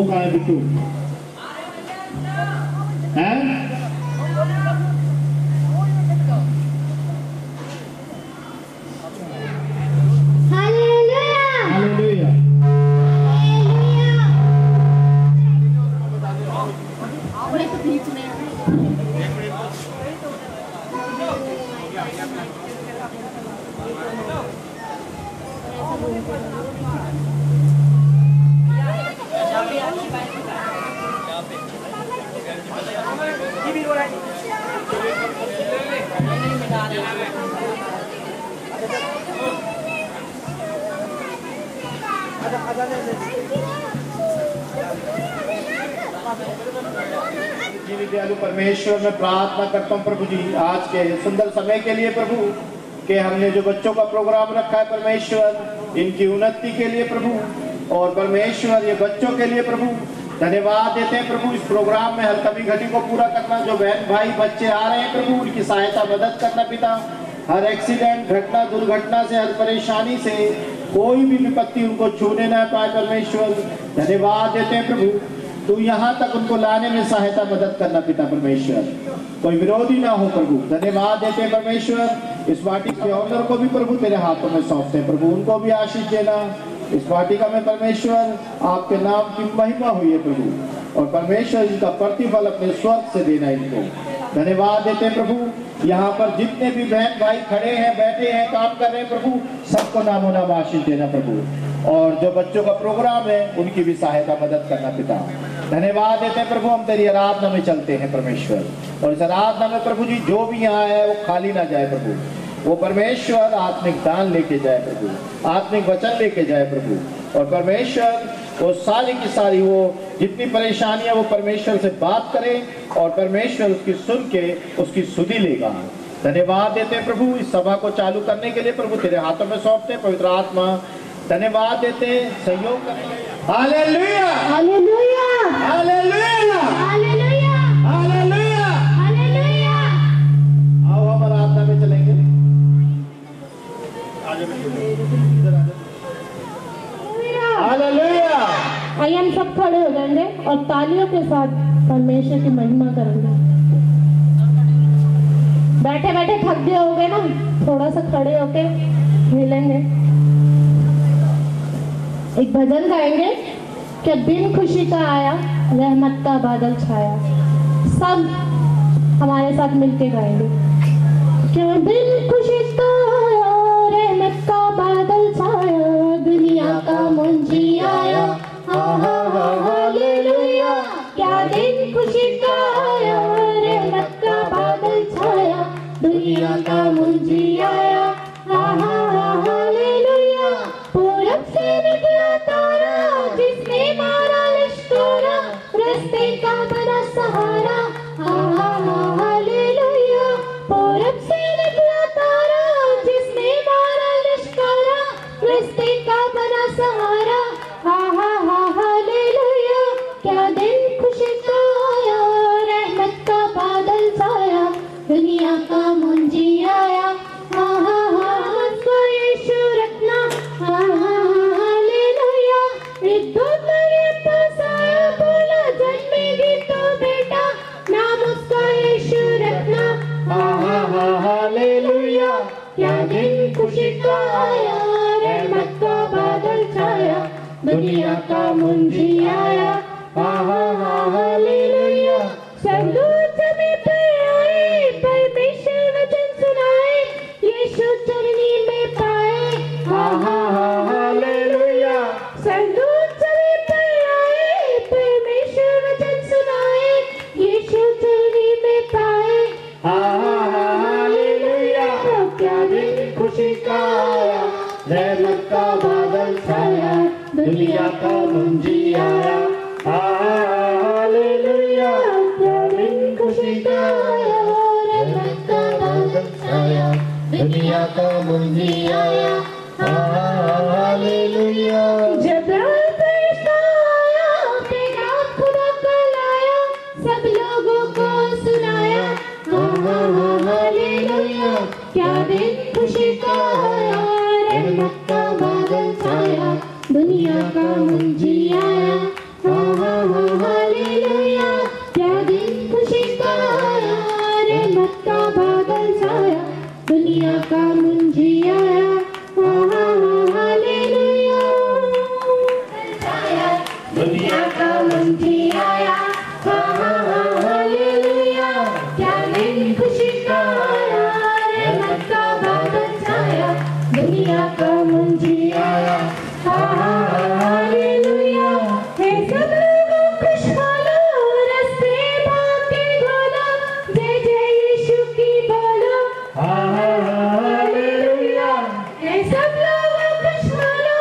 का है बिट्टू हैं? दयालु परमेश्वर मैं प्रार्थना करता हूँ प्रभु जी आज के सुंदर समय के लिए प्रभु कि हमने जो बच्चों का प्रोग्राम रखा है परमेश्वर इनकी उन्नति के लिए प्रभु और परमेश्वर ये बच्चों के लिए प्रभु धन्यवाद देते हैं प्रभु। इस प्रोग्राम में हर कमी घटी को पूरा करना, जो बहन भाई बच्चे आ रहे हैं प्रभु उनकी सहायता मदद करना पिता। हर एक्सीडेंट घटना दुर्घटना से हर परेशानी से कोई भी विपत्ति उनको छूने ना पाए परमेश्वर धन्यवाद देते हैं प्रभु। तू यहाँ तक उनको लाने में सहायता मदद करना पिता परमेश्वर, कोई विरोधी ना हो प्रभु धन्यवाद देते हैं परमेश्वर। इस वाटिका के ऑनर को भी प्रभु तेरे हाथों में सौंपते हैं प्रभु, उनको भी आशीष देना। इस वाटिका में परमेश्वर आपके नाम की महिमा हुई है प्रभु और परमेश्वर इसका प्रतिफल अपने स्वर्ग से देना इनको धन्यवाद देते हैं प्रभु। यहाँ पर जितने भी बहन भाई खड़े हैं बैठे हैं काम कर रहे हैं प्रभु सबको नामो नाम आशीष देना प्रभु और जो बच्चों का प्रोग्राम है उनकी भी सहायता मदद करना पिता धन्यवाद देते हैं प्रभु। हम तेरी आराधना में चलते हैं परमेश्वर और इस आराधना में प्रभु जी जो भी यहाँ है वो खाली ना जाए प्रभु, वो परमेश्वर आत्मिक दान लेके जाए प्रभु, आत्मिक वचन लेके जाए प्रभु और परमेश्वर वो सारी की सारी वो जितनी परेशानी है वो परमेश्वर से बात करे और परमेश्वर उसकी सुन के उसकी सुधि लेगा। धन्यवाद देते हैं प्रभु। इस सभा को चालू करने के लिए प्रभु तेरे हाथों में सौंपते हैं पवित्र आत्मा धन्यवाद देते हैं सहयोग करने। Hallelujah hallelujah hallelujah hallelujah hallelujah hallelujah. आओ हम आराधना में चलेंगे। हालेलुया। आइए हम सब खड़े हो जाएंगे और तालियों के साथ परमेश्वर की महिमा करेंगे। बैठे बैठे थक गए होगे ना, थोड़ा सा खड़े होके हिलेंगे। एक भजन गाएंगे कि दिन खुशी का आया रहमत का बादल छाया। सब हमारे साथ मिलके गाएंगे। क्यों दिन खुशी का आया रहमत का बादल छाया, दुनिया का मुंजी आया हालेलुया। क्या दिन खुशी का आया रहमत का बादल छाया, दुनिया का मुंजी आया हालेलुया। पूरब से निकला तारा जिसने मारा लश्करा, रास्ते का बना सहारा हालेलुया। पूरब से निकला तारा जिसने मारा लश्करा, रास्ते का बना सहारा हालेलुया। क्या दिन खुशी का आया रहमत का बादल छाया, दुनिया का मुंजी आया यीशु रखना हालेलुया। एक दूत मेरे पास आया बोला जन्मेगी तो बेटा, नाम उसका यीशु रखना हालेलुया। क्या दिन खुशी का आया रहमत का बादल छाया, दुनिया का मुंजी आया हालेलुया। स्वर्गदूत जमीन पर आए परमेश्वर वचन सुनाए, यीशु चरनी में पाए हालेलुया। स्वर्गदूत जमीन पर आए परमेश्वर वचन सुनाए, यीशु चरनी में पाए हालेलुया। क्या दिन खुशी का आया रहमत का बादल छाया, दुनिया का मुंजी आया हालेलुया। क्या दिन खुशी का आया रहमत का बादल छाया, दुनिया का मुंजी आया हालेलुया। जब फरिश्ता आया पैगाम खुदा का लाया, सब लोगों को सुनाया हालेलुया। क्या दिन खुशी का आया रहमत का बादल छाया, दुनिया का मुंजी आया का मुंजी आया, हालेलुया। दुनिया का मुंजी आया, हालेलुया। क्या दिन खुशी का आया, रहमत का बादल छाया। दुनिया का मुंजी आया, हालेलुया। हे सब लोग खुशहालो, रस्ते बाकी बोलो, जय जय यीशु की बोलो, हालेलुया। हे सब लोग खुशहालो,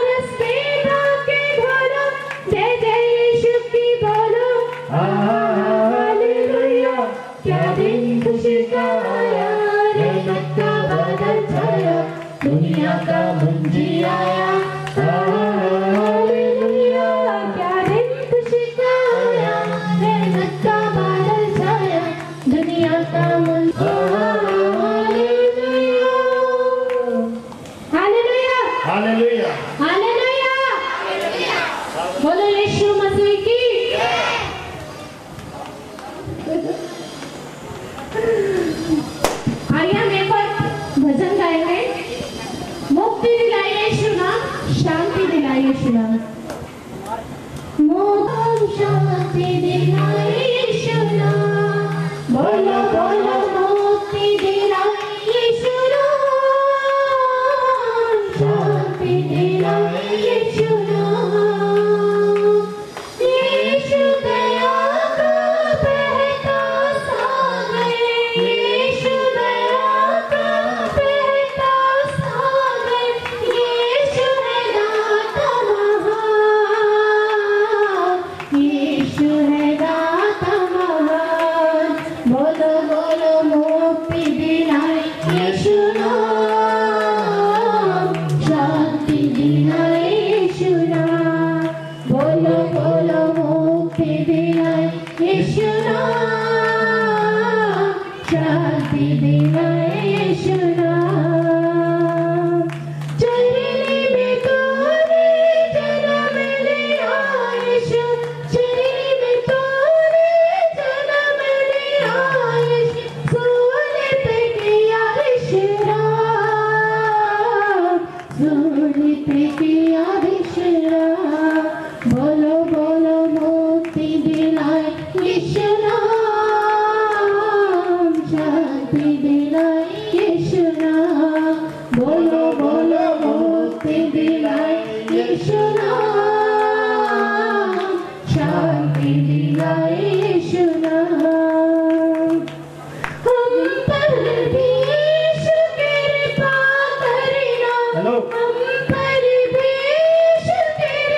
रस्ते बाकी बोलो, जय जय यीशु की बोलो, हालेलुया। क्या दिन खुशी का आया, रहमत का बादल छाया। दुनिया का मुंजी आया, हालेलुया। क्या दिन खुशी का आया, रहमत का बादल छाया। दुनिया का मुंजी, हालेलुया, हालेलुया, हालेलुया, हालेलुया। बोलो यीशु मसीह की। आइए हम एक और भजन गाएंगे। मुक्ति दिलाए यीशु नाम, शांति दिलाए यीशु नाम। शांति दिलाए यीशु नाम, बोलो बोलो मुक्ति दिलाए यीशु नाम, शांति दिलाए यीशु नाम। यीशु दया का बहता सागर, यीशु दया का बहता सागर। यीशु है दाता महान, यीशु है दाता महान। बोलो बोलो मुक्ति दिलाए यीशु नाम, शांति दिलाए यीशु नाम। बोलो बोलो मुक्ति दिलाए यीशु नाम, शांति दिलाए यीशु नाम। चरनी में तूने जन्म लिया यीशु, चरनी में तूने जन्म लिया यीशु। सूली पे किया विश्राम, सूली पे किया विश्राम। बोलो बोलो मुक्ति दिलाए यीशु नाम, शांति दिलाए यीशु नाम। बोलो बोलो मुक्ति दिलाए यीशु नाम, शांति दिलाए यीशु नाम। हम पर भी यीशु कृपा करना, हेलो। हम पर भी यीशु कृपा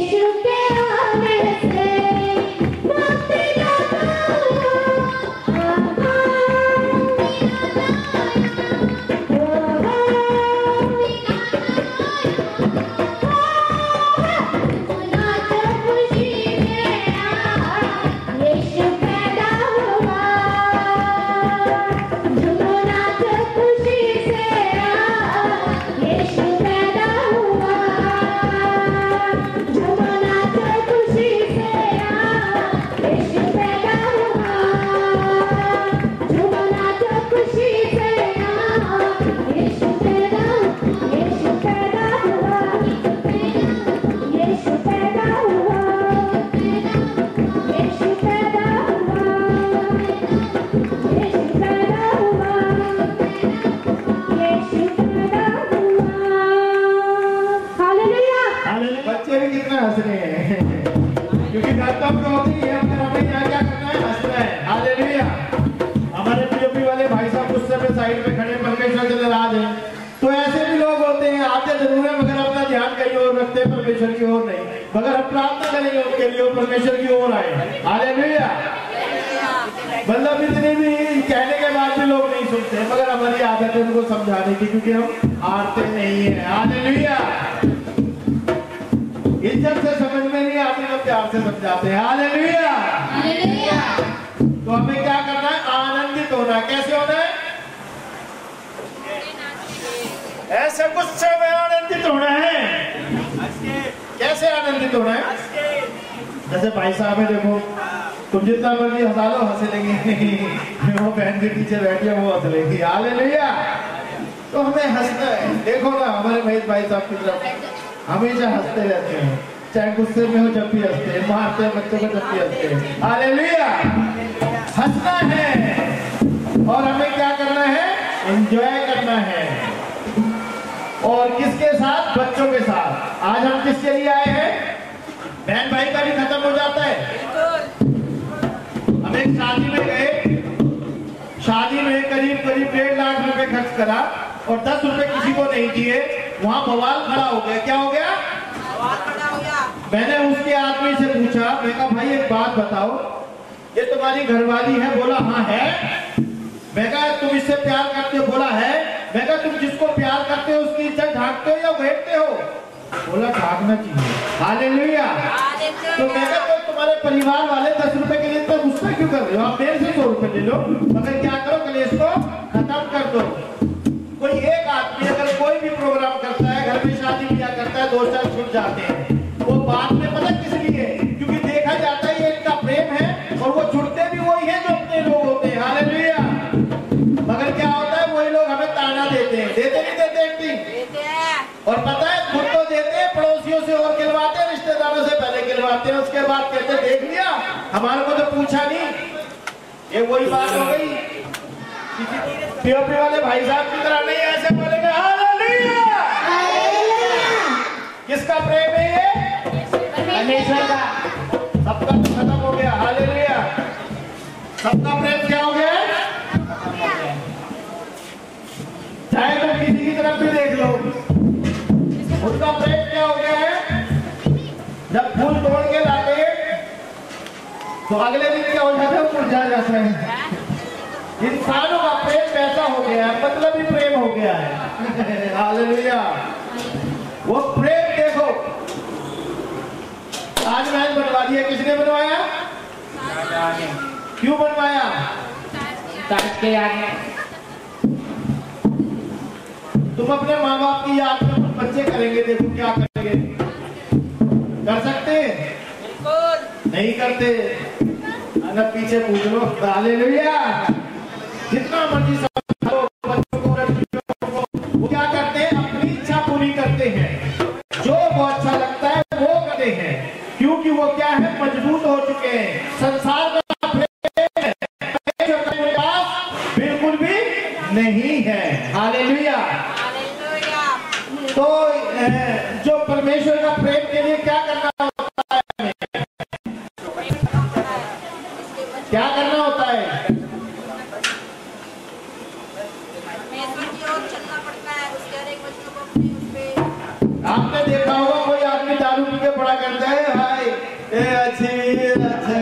यीशु के आने से मुक्ति दाता साइड में खड़े परमेश्वर के नाराज हैं। तो ऐसे भी लोग होते हैं, आते जरूर है मगर अपना ध्यान कहीं और रखते हैं, परमेश्वर की ओर नहीं। मगर हम प्रार्थना करेंगे उनके लिए, परमेश्वर की ओर आए। हालेलुया। मतलब इतनी भी कहने के बाद भी लोग नहीं सुनते, मगर हमारी आदत है उनको समझाने की, क्योंकि हम हारते नहीं है। हालेलुया। इज्जत से समझ में नहीं आती तो प्यार से समझाते हैं। हालेलुया। तो हमें क्या करना है? आनंदित होना। कैसे होना है? ऐसे गुस्से में आनंदित होना है। कैसे आनंदित होना है? जैसे भाई साहब है, देखो तुम जितना मर्जी हंसा लो, हंस लेंगे। वो बहन के पीछे बैठी है, वो हंस लेंगी। हालेलुया। तो हमें हंसना है। देखो ना हमारे भाई साहब की तरफ हमेशा हंसते रहते हैं, चाहे गुस्से में हो जब भी हंसते हैं, मारते हैं बच्चों को जब भी हंसते हैं। हालेलुया। हंसना है। और हमें क्या करना है? एंजॉय करना है। और किसके साथ? बच्चों के साथ। आज हम किसके लिए आए हैं? बहन भाई का भी खत्म हो जाता है। हम एक शादी में गए, शादी में करीब 1.5 लाख रुपए खर्च करा और 10 रुपए किसी को नहीं दिए। वहां बवाल खड़ा हो गया। क्या हो गया? मैंने उसके आदमी से पूछा, मैं कहा भाई एक बात बताओ, ये तुम्हारी घरवाली है? बोला हाँ है। मैं कहा तुम इससे प्यार करते हो? बोला है। मैं कहा तुम जिसको प्यार करते हो उसकी इज्जत ढांकते हो या भेंटते हो? बोला ढांकना चाहिए। हालेलुया। तो मैं कहा तो तुम्हारे परिवार वाले 10 रुपए के लिए तो गुस्सा क्यों कर रहे हो? आप मेरे से 100 रुपए ले लो, मगर क्या करो कलेश को खत्म कर दो। कोई एक आदमी अगर कोई भी प्रोग्राम करता है, घर में शादी ब्याह करता है, 2 साल छूट जाते हैं, वो बाद में पता किस लिए? क्योंकि देखा जाता है ये इनका प्रेम है, और वो छुटते भी वही है जो अपने लोग होते हैं। हालेलुया। मगर क्या होता है? वही लोग हमें ताना देते हैं। देते नहीं देते? और पता है खुद तो देते हैं, पड़ोसियों से और गिलवाते हैं, रिश्तेदारों से पहले गिलवाते हैं, उसके बाद कहते हैं देख लिया, हमारे को तो पूछा नहीं। ये वही बात हो गई। पीओपी वाले भाई साहब की तरह नहीं ऐसे बोलेंगे हालेलुया। किसका प्रेम है ये? परमेश्वर का। सबका तो खत्म हो गया। हालेलुया। सबका प्रेम क्या हो गया? चाहे तुम किसी की तरफ भी देख लो, उनका प्रेम क्या हो गया है? जब फूल तोड़ के लाते तो अगले दिन क्या हो जाता है? मुरझा जाता है। इंसानों का प्रेम कैसा हो गया है? मतलब ही प्रेम हो गया है। हालेलुया। वो प्रेम देखो, ताजमहल बनवा दिया, किसने बनवाया? क्यों बनवाया? ताज के आगे। तुम अपने माँ बाप की याद में कुछ बच्चे करेंगे, देखो क्या करेंगे। कर सकते? नहीं करते। अगर पीछे पूछ लो। हालेलुया। जितना मर्जी समझाओ बच्चों को, वो क्या करते हैं? अपनी इच्छा पूरी करते हैं, जो वो अच्छा लगता है वो करते हैं, क्योंकि वो क्या है? मजबूत हो चुके हैं। संसार का बिल्कुल भी नहीं है। हालेलुया। तो जो परमेश्वर का प्रेम के लिए क्या करना होता है? क्या करना होता है? आपने देखा होगा कोई आदमी दारू पी के पड़ा करता जय भाई ए अच्छी अच्छा,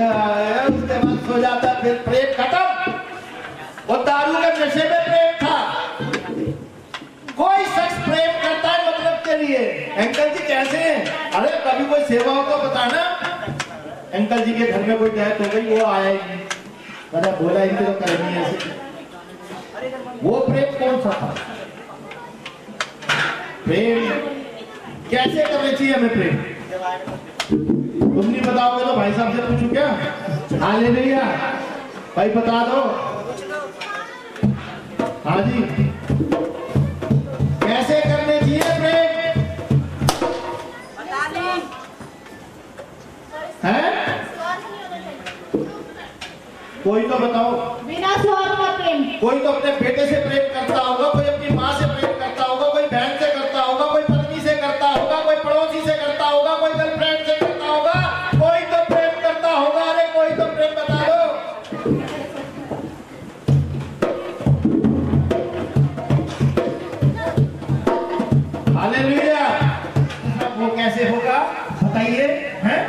उसके बाद सो जाता, फिर प्रेम खत्म। वो दारू के नशे में प्रेम था। कोई शख्स प्रेम करता है मतलब के लिए। अंकल जी कैसे हैं? अरे कभी कोई सेवा हो तो बताना। अंकल जी के घर में कोई डेथ हो गई, वो आया ही नहीं, मैंने बोला इनके तो करनी है ऐसे। वो प्रेम कौन सा था? प्रेम कैसे करनी चाहिए हमें प्रेम? तुम नहीं बताओगे तो भाई साहब से पूछूं क्या? हालेलुया भाई बता दो। हाँ जी, कैसे करने चाहिए प्रेम? बता दो। हैं? कोई तो बताओ। बिना स्वार्थ का प्रेम। कोई तो अपने बेटे से प्रेम करता होगा, कोई अपनी माँ से प्रेम करता होगा, कोई बहन से करता होगा, कोई पत्नी से करता होगा, कोई पड़ोसी से करता होगा, कोई गर्लफ्रेंड से करता होगा, कोई तो प्रेम करता होगा। अरे कोई तो प्रेम बता दो। हालेलुया। वो कैसे होगा बताइए? हैं?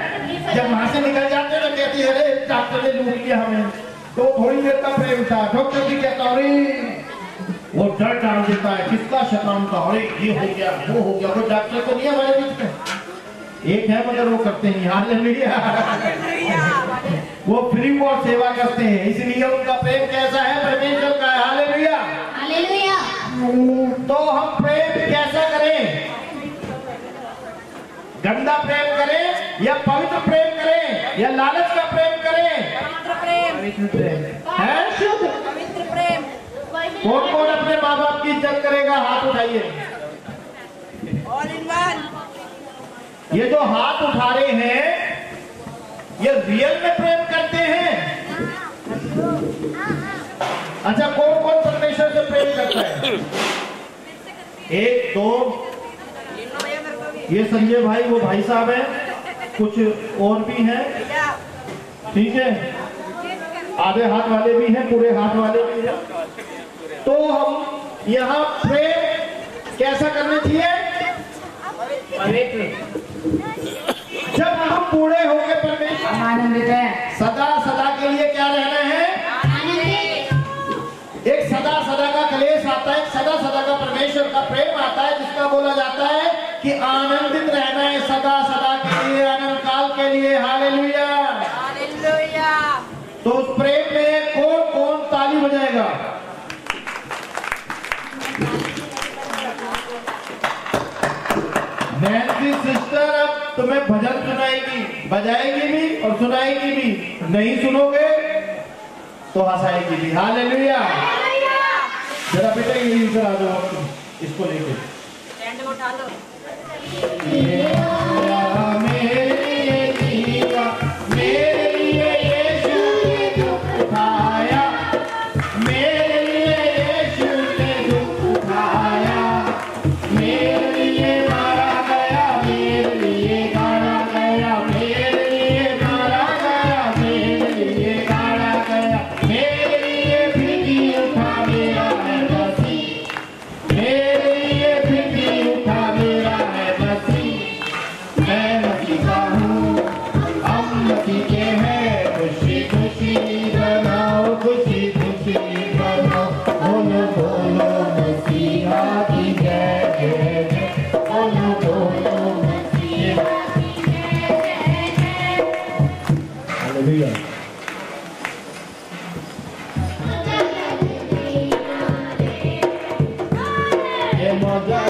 जब वहां से निकल जाते ना कहती है अरे डॉक्टर ने लूट लिया हमें, तो थोड़ी देर का प्रेम था। डॉक्टर भी कहता अरे वो डर डाल देता है, किसका शैतान का, अरे ये हो गया वो हो गया। कोई डॉक्टर तो नहीं है हमारे बीच में, एक है मगर वो करते नहीं। हालेलुया। वो फ्री में सेवा करते हैं, इसलिए उनका प्रेम कैसा है? परमेश्वर का है। Hallelujah hallelujah. तो हम प्रेम कैसा करें? गंदा प्रेम करें या पवित्र प्रेम करें या लालच का प्रेम करें? पवित्र प्रेम है। पवित्र प्रेम। कौन कौन अपने माँ बाप की इज्जत करेगा? हाथ उठाइए। All in one. ये जो हाथ उठा रहे हैं ये रियल में प्रेम करते हैं? अच्छा, कौन कौन परमेश्वर से प्रेम करता है? एक दो, ये संजय भाई वो भाई साहब हैं, कुछ और भी हैं, ठीक है, आधे हाथ वाले भी हैं, पूरे हाथ वाले भी हैं। तो हम यहाँ प्रेम कैसा करना चाहिए? जब हम बूढ़े होंगे परमेश्वर आनंदित है, सदा सदा के लिए क्या रहना है? एक सदा सदा का क्लेश आता है, एक सदा सदा का परमेश्वर का प्रेम आता है, जिसका बोला जाता है कि आनंदित रहना है सदा सदा के लिए, अनंत काल के लिए। Hallelujah hallelujah. तो उस प्रेम में कौन कौन ताली बजाएगा? नैन्सी सिस्टर अब तुम्हें भजन सुनाएगी, बजाएगी भी और सुनाएगी भी। नहीं सुनोगे तो हंसाएगी भी। हालेलुया। जरा बेटा ये इधर आ जाओ, इसको लेके स्टैंड को उठा लो। मेरे लिए यीशु ने दुख उठाया, मेरे लिए यीशु ने दुख उठाया, मेरे लिए मारा गया, मेरे लिए गाड़ा गया, मेरे लिए मारा गया, मेरे लिए गाड़ा गया, मेरे लिए फिर उठा मेरा है मसीह, मेरे लिए फिर उठा मेरा है मसीह। मैं मसीह का हूँ, हम मसीह के हैं, खुशी खुशी बनाओ, खुशी खुशी बनाओ, बोलो बोलो मसीहा की जय जय जय, बोलो बोलो मसीहा की जय जय जय। हालेलुया। ये मौजा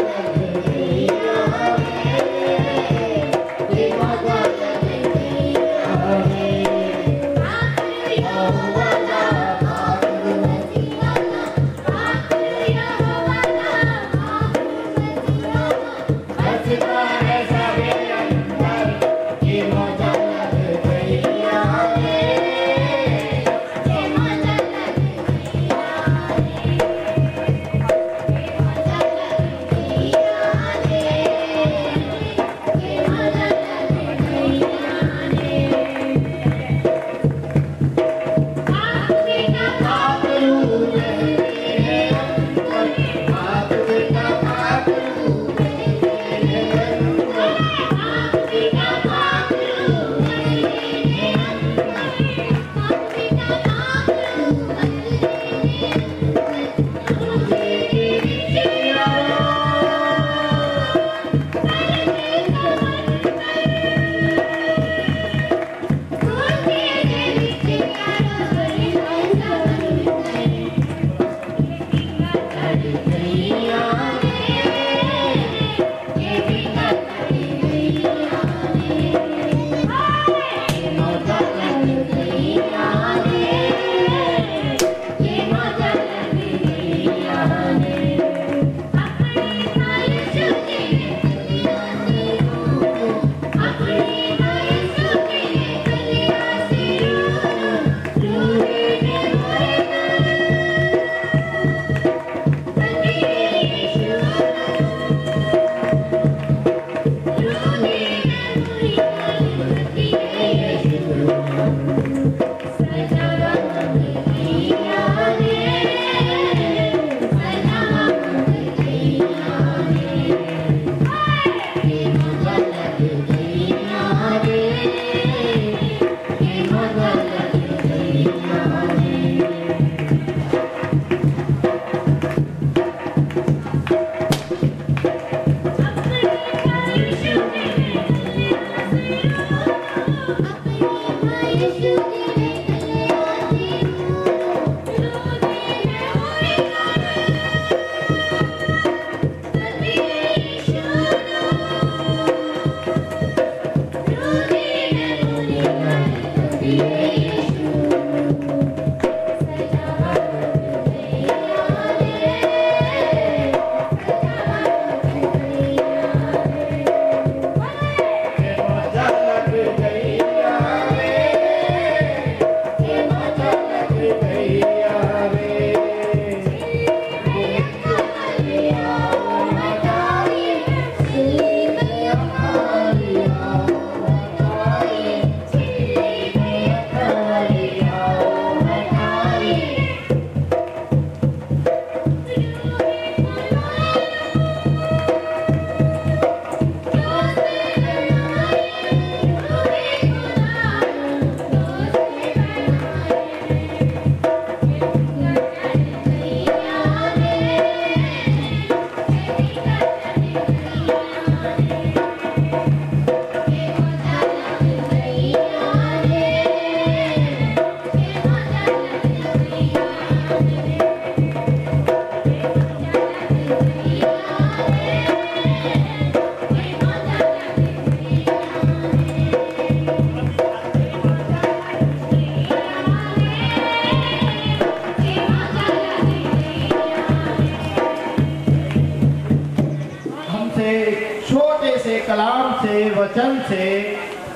कलाम से, वचन से,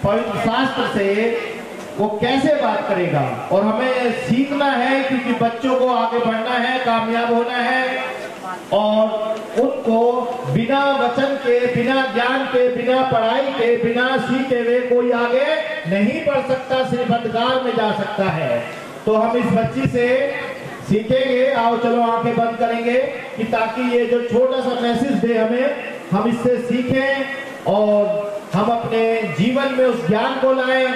पवित्र शास्त्र से वो कैसे बात करेगा। और हमें सीखना है, क्योंकि बच्चों को आगे बढ़ना है, कामयाब होना है, और उनको बिना वचन के, बिना ज्ञान के, बिना पढ़ाई के, बिना सीखे हुए कोई आगे नहीं बढ़ सकता, सिर्फ अंधकार में जा सकता है। तो हम इस बच्ची से सीखेंगे। आओ चलो आंखें बंद करेंगे कि ताकि ये जो छोटा सा मैसेज दे हमें, हम इससे सीखें और हम अपने जीवन में उस ज्ञान को लाएं,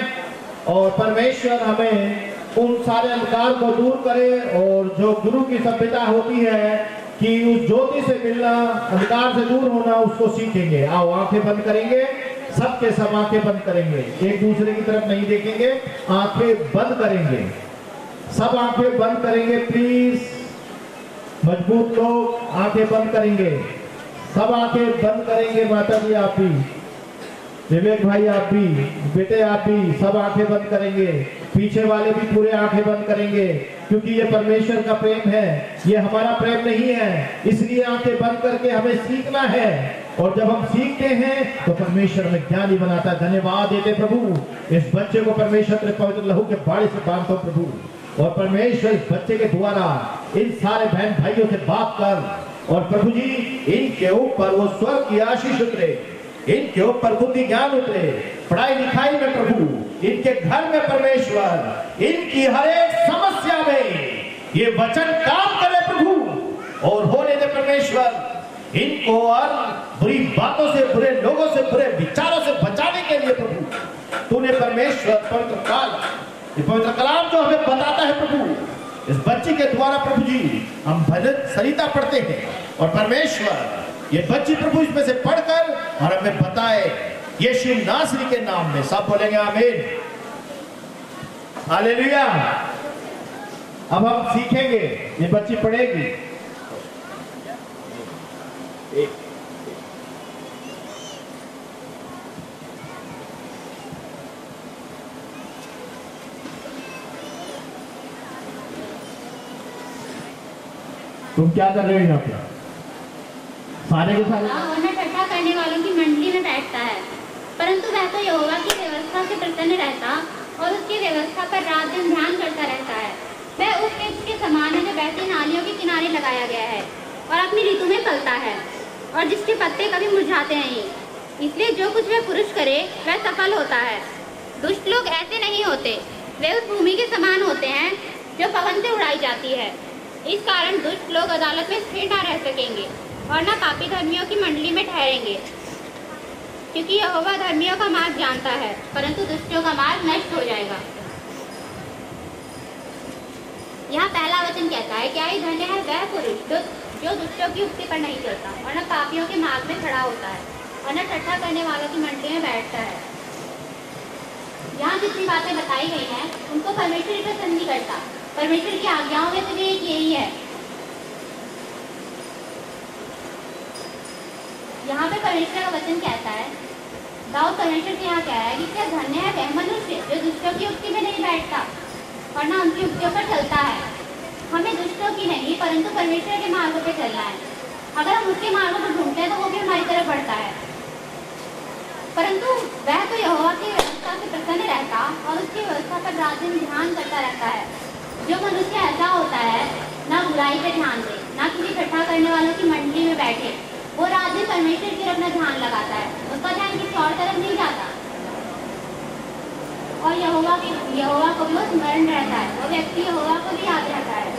और परमेश्वर हमें उन सारे अंधकार को दूर करे। और जो गुरु की सभ्यता होती है कि उस ज्योति से मिलना, अंधकार से दूर होना, उसको सीखेंगे। आओ आंखें बंद करेंगे, सबके सब आंखें बंद करेंगे, एक दूसरे की तरफ नहीं देखेंगे, आंखें बंद करेंगे, सब आंखें बंद करेंगे प्लीज। मजबूत लोग आंखें बंद करेंगे, सब आंखें बंद करेंगे। माता जी आप भी, विवेक भाई आप भी, बेटे आप भी, सब आंखें बंद करेंगे। पीछे वाले भी पूरे आंखें बंद करेंगे, क्योंकि ये परमेश्वर का प्रेम है, ये हमारा प्रेम नहीं है। इसलिए आंखें बंद करके हमें सीखना है, और जब हम सीखते हैं तो परमेश्वर हमें ज्ञानी बनाता है। धन्यवाद देते प्रभु, इस बच्चे को परमेश्वर के पवित्र लहू के बाड़े से बांधो प्रभु, और परमेश्वर इस बच्चे के द्वारा इन सारे बहन भाइयों से बात कर। और प्रभु जी इनके ऊपर वो स्वर्ग की आशीष उतरे, इनके ऊपर बुद्धि ज्ञान उतरे, पढ़ाई लिखाई में प्रभु, इनके घर में परमेश्वर, इनकी हर एक समस्या में ये वचन काम करे प्रभु, और होने दे परमेश्वर इनको और बुरी बातों से, बुरे लोगों से, बुरे विचारों से बचाने के लिए प्रभु तूने परमेश्वर पवित्र कलाम जो हमें बताता है प्रभु, इस बच्ची के द्वारा प्रभु जी हम भजन संहिता पढ़ते हैं, और परमेश्वर ये बच्ची प्रभु इसमें से पढ़कर और हमें बताए, यीशु नासरी के नाम में सब बोलेंगे आमीन, हालेलुया। अब हम सीखेंगे, ये बच्ची पढ़ेगी। तुम क्या कर रहे हो यहाँ पे? सारे के सारे ठट्ठा करने वालों की मंडली में बैठता है, परंतु वह तो यहोवा की व्यवस्था से प्रसन्न रहता और उसकी व्यवस्था पर रात दिन ध्यान करता रहता है। वह उस वृक्ष के समान है जो बहती नालियों के किनारे लगाया गया है और अपनी ऋतु में फलता है, और जिसके पत्ते कभी मुरझाते नहीं। इसलिए जो कुछ वह पुरुष करे वह सफल होता है। दुष्ट लोग ऐसे नहीं होते, वे उस भूमि के समान होते हैं जो पवन से उड़ाई जाती है। इस कारण दुष्ट लोग अदालत में स्थिर न रह सकेंगे और न पापी धर्मियों की मंडली में ठहरेंगे, क्योंकि यहोवा धर्मियों का मार्ग जानता है, परंतु दुष्टों का मार्ग नष्ट हो जाएगा। यहाँ पहला वचन कहता है, क्या ही धन्य है वह पुरुष जो दुष्टों की युक्ति पर नहीं चलता और न पापियों के मार्ग में खड़ा होता है और न ठट्ठा करने वालों की मंडली में बैठता है। यहाँ जितनी बातें बताई गई हैं उनको परमेश्वर ही पसंद नहीं करता। परमेश्वर की आज्ञाओं में से भी एक यही है। यहाँ पे परमेश्वर का वचन कहता है, दाऊद परमेश्वर से यहाँ कह रहा है कि क्या धन्य है वह मनुष्य जो दुष्टों की युक्ति में नहीं बैठता और ना उनकी युक्तियों पर चलता है। हमें दुष्टों की नहीं परंतु परमेश्वर के मार्गों पे चलना है। अगर हम उसके मार्गों को ढूंढते हैं तो वो भी हमारी तरफ बढ़ता है। परंतु वह तो यहोवा की व्यवस्था से प्रसन्न रहता और उसकी व्यवस्था पर रात दिन ध्यान करता रहता है। जो मनुष्य ऐसा होता है ना बुराई पे ध्यान दे, ना किसी इकट्ठा करने वालों की मंडली में बैठे, वो रात दिन परमेश्वर की अपना ध्यान लगाता है, उसका ध्यान किसी और तरफ नहीं जाता और यहोवा को भी वो स्मरण रहता है। वो व्यक्ति यहोवा को भी याद रहता है।